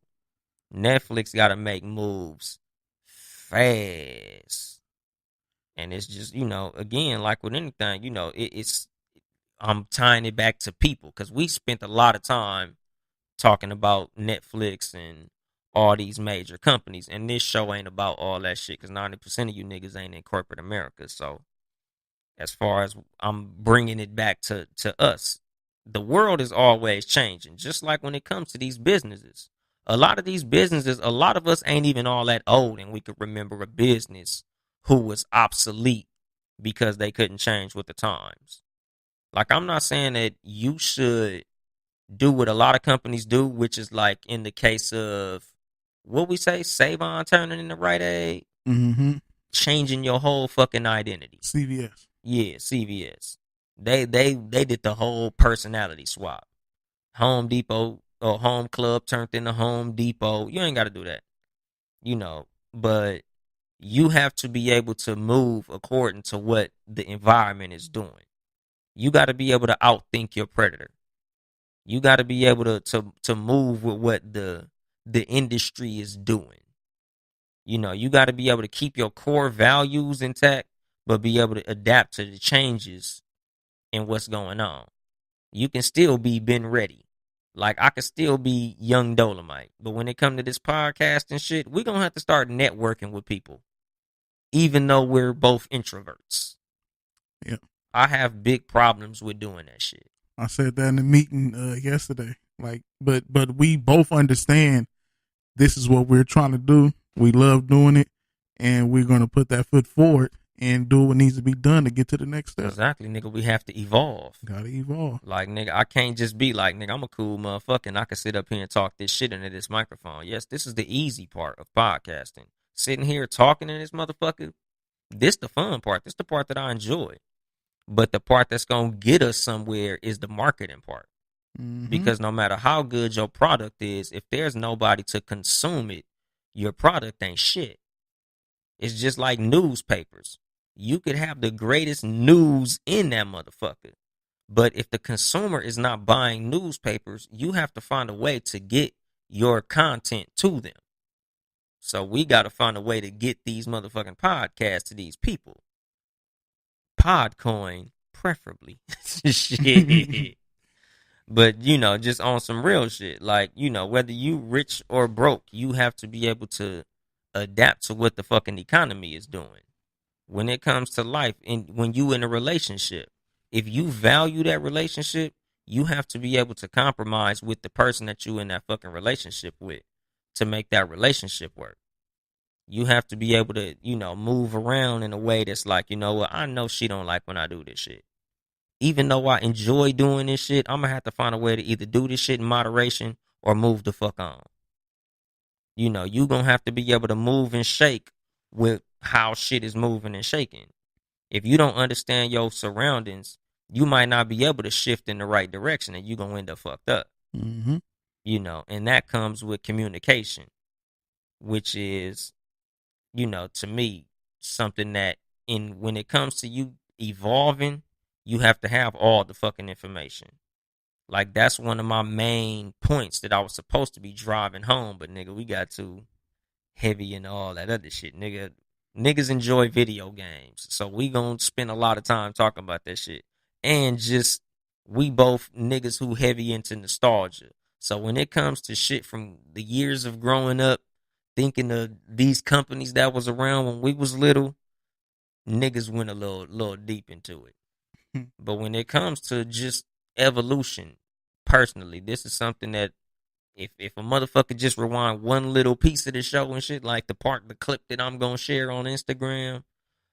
[SPEAKER 1] Netflix got to make moves fast. And it's just, again, like with anything, I'm tying it back to people because we spent a lot of time talking about Netflix and all these major companies. And this show ain't about all that shit because 90% of you niggas ain't in corporate America. So as far as I'm bringing it back to us, the world is always changing, just like when it comes to these businesses. A lot of these businesses, a lot of us ain't even all that old, and we could remember a business who was obsolete because they couldn't change with the times. Like, I'm not saying that you should do what a lot of companies do, which is like in the case of, what we say, Savon turning into Rite Aid, changing your whole fucking identity.
[SPEAKER 3] CVS.
[SPEAKER 1] Yeah, CVS. They did the whole personality swap. Home Depot or Home Club turned into Home Depot. You ain't got to do that, but you have to be able to move according to what the environment is doing. You got to be able to outthink your predator. You got to be able to move with what the industry is doing. You got to be able to keep your core values intact, but be able to adapt to the changes in what's going on. You can still be been ready. Like, I could still be young Dolemite. But when it comes to this podcast and shit, we're going to have to start networking with people. Even though we're both introverts.
[SPEAKER 3] Yeah.
[SPEAKER 1] I have big problems with doing that shit.
[SPEAKER 3] I said that in the meeting yesterday. Like, but we both understand this is what we're trying to do. We love doing it. And we're going to put that foot forward and do what needs to be done to get to the next step.
[SPEAKER 1] Exactly, nigga. We have to evolve.
[SPEAKER 3] Gotta evolve.
[SPEAKER 1] Like, nigga, I can't just be like, nigga, I'm a cool motherfucker and I can sit up here and talk this shit into this microphone. Yes, this is the easy part of podcasting. Sitting here talking to this motherfucker, this the fun part. This the part that I enjoy. But the part that's going to get us somewhere is the marketing part.
[SPEAKER 3] Mm-hmm.
[SPEAKER 1] Because no matter how good your product is, if there's nobody to consume it, your product ain't shit. It's just like newspapers. You could have the greatest news in that motherfucker. But if the consumer is not buying newspapers, you have to find a way to get your content to them. So we got to find a way to get these motherfucking podcasts to these people. Podcoin, preferably. Shit. But, just on some real shit. Like, whether you rich or broke, you have to be able to adapt to what the fucking economy is doing. When it comes to life, and when you in a relationship, if you value that relationship, you have to be able to compromise with the person that you in that fucking relationship with to make that relationship work. You have to be able to, move around in a way that's like, I know she don't like when I do this shit. Even though I enjoy doing this shit, I'm going to have to find a way to either do this shit in moderation or move the fuck on. You going to have to be able to move and shake with how shit is moving and shaking. If you don't understand your surroundings, you might not be able to shift in the right direction and you're going to end up fucked up.
[SPEAKER 3] Mm-hmm.
[SPEAKER 1] And that comes with communication, which is, to me, something that when it comes to you evolving, you have to have all the fucking information. Like, that's one of my main points that I was supposed to be driving home, but nigga, we got too heavy and all that other shit. Niggas enjoy video games, so we gonna spend a lot of time talking about that shit. And just, we both niggas who heavy into nostalgia. So when it comes to shit from the years of growing up, thinking of these companies that was around when we was little, niggas went a little deep into it. But when it comes to just evolution, personally, this is something that if a motherfucker just rewind one little piece of the show and shit, like the clip that I'm gonna share on Instagram,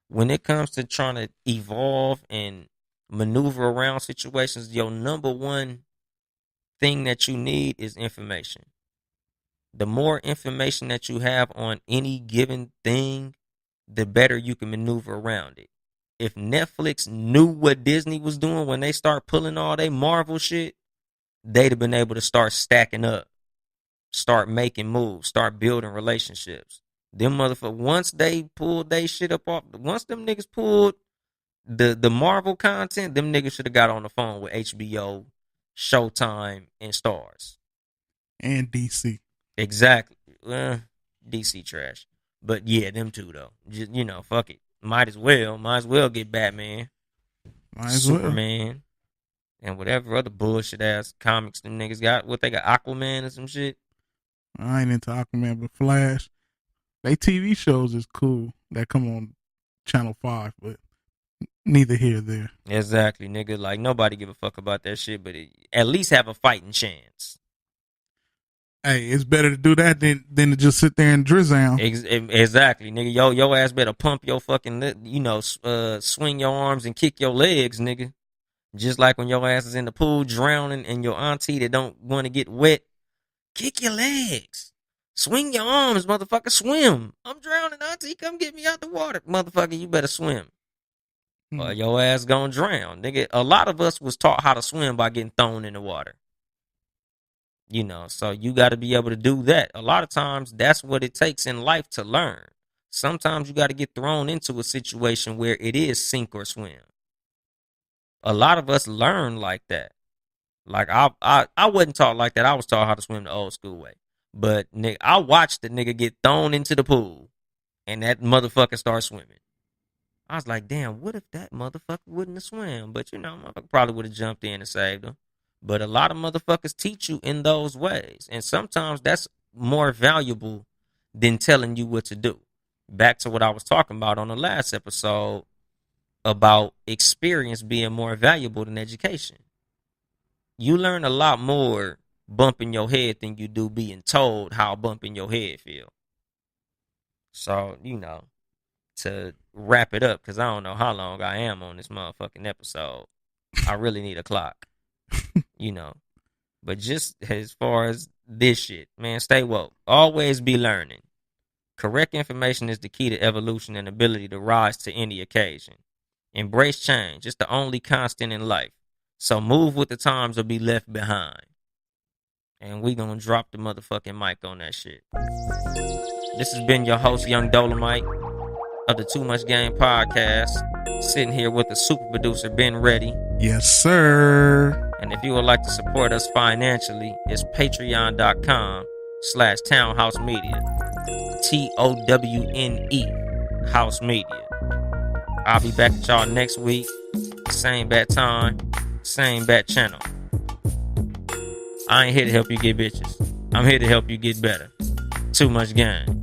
[SPEAKER 1] when it comes to trying to evolve and maneuver around situations, your number one thing that you need is information. The more information that you have on any given thing, the better you can maneuver around it. If Netflix knew what Disney was doing when they start pulling all they Marvel shit, they'd have been able to start stacking up, start making moves, start building relationships. Them motherfuckers, once they pulled they shit up off, once them niggas pulled the Marvel content, them niggas should have got on the phone with HBO, Showtime, and Stars.
[SPEAKER 3] And DC.
[SPEAKER 1] Exactly. DC trash. But yeah, them two though. Just, fuck it. Might as well get Batman, Superman, and whatever other bullshit ass comics them niggas got. What they got, Aquaman and some shit.
[SPEAKER 3] I ain't into Aquaman, but Flash. They TV shows is cool that come on Channel 5, but neither here nor there.
[SPEAKER 1] Exactly, nigga. Like, nobody give a fuck about that shit, but at least have a fighting chance.
[SPEAKER 3] Hey, it's better to do that than to just sit there and drizzle.
[SPEAKER 1] Exactly, nigga. Your ass better pump your fucking, swing your arms and kick your legs, nigga. Just like when your ass is in the pool drowning and your auntie that don't want to get wet, kick your legs. Swing your arms, motherfucker. Swim. I'm drowning, auntie. Come get me out the water. Motherfucker, you better swim. Or your ass gonna drown, nigga. A lot of us was taught how to swim by getting thrown in the water. So you got to be able to do that. A lot of times, that's what it takes in life to learn. Sometimes you got to get thrown into a situation where it is sink or swim. A lot of us learn like that. Like, I wasn't taught like that. I was taught how to swim the old school way. But nigga, I watched the nigga get thrown into the pool and that motherfucker start swimming. I was like, damn, what if that motherfucker wouldn't have swam? But motherfucker probably would have jumped in and saved him. But a lot of motherfuckers teach you in those ways. And sometimes that's more valuable than telling you what to do. Back to what I was talking about on the last episode about experience being more valuable than education. You learn a lot more bumping your head than you do being told how bumping your head feel. So, to wrap it up, because I don't know how long I am on this motherfucking episode. I really need a clock. But just as far as this shit, man, stay woke. Always be learning. Correct information is the key to evolution and ability to rise to any occasion. Embrace change. It's the only constant in life. So move with the times or be left behind. And we gonna drop the motherfucking mic on that shit. This has been your host, Young Dolemite, of the Too Much Game podcast. Sitting here with the super producer, Ben Reddy.
[SPEAKER 3] Yes, sir.
[SPEAKER 1] And if you would like to support us financially, it's patreon.com/Townhouse Media. TOWNE House Media. I'll be back at y'all next week. Same bat time, same bat channel. I ain't here to help you get bitches. I'm here to help you get better. Too much game.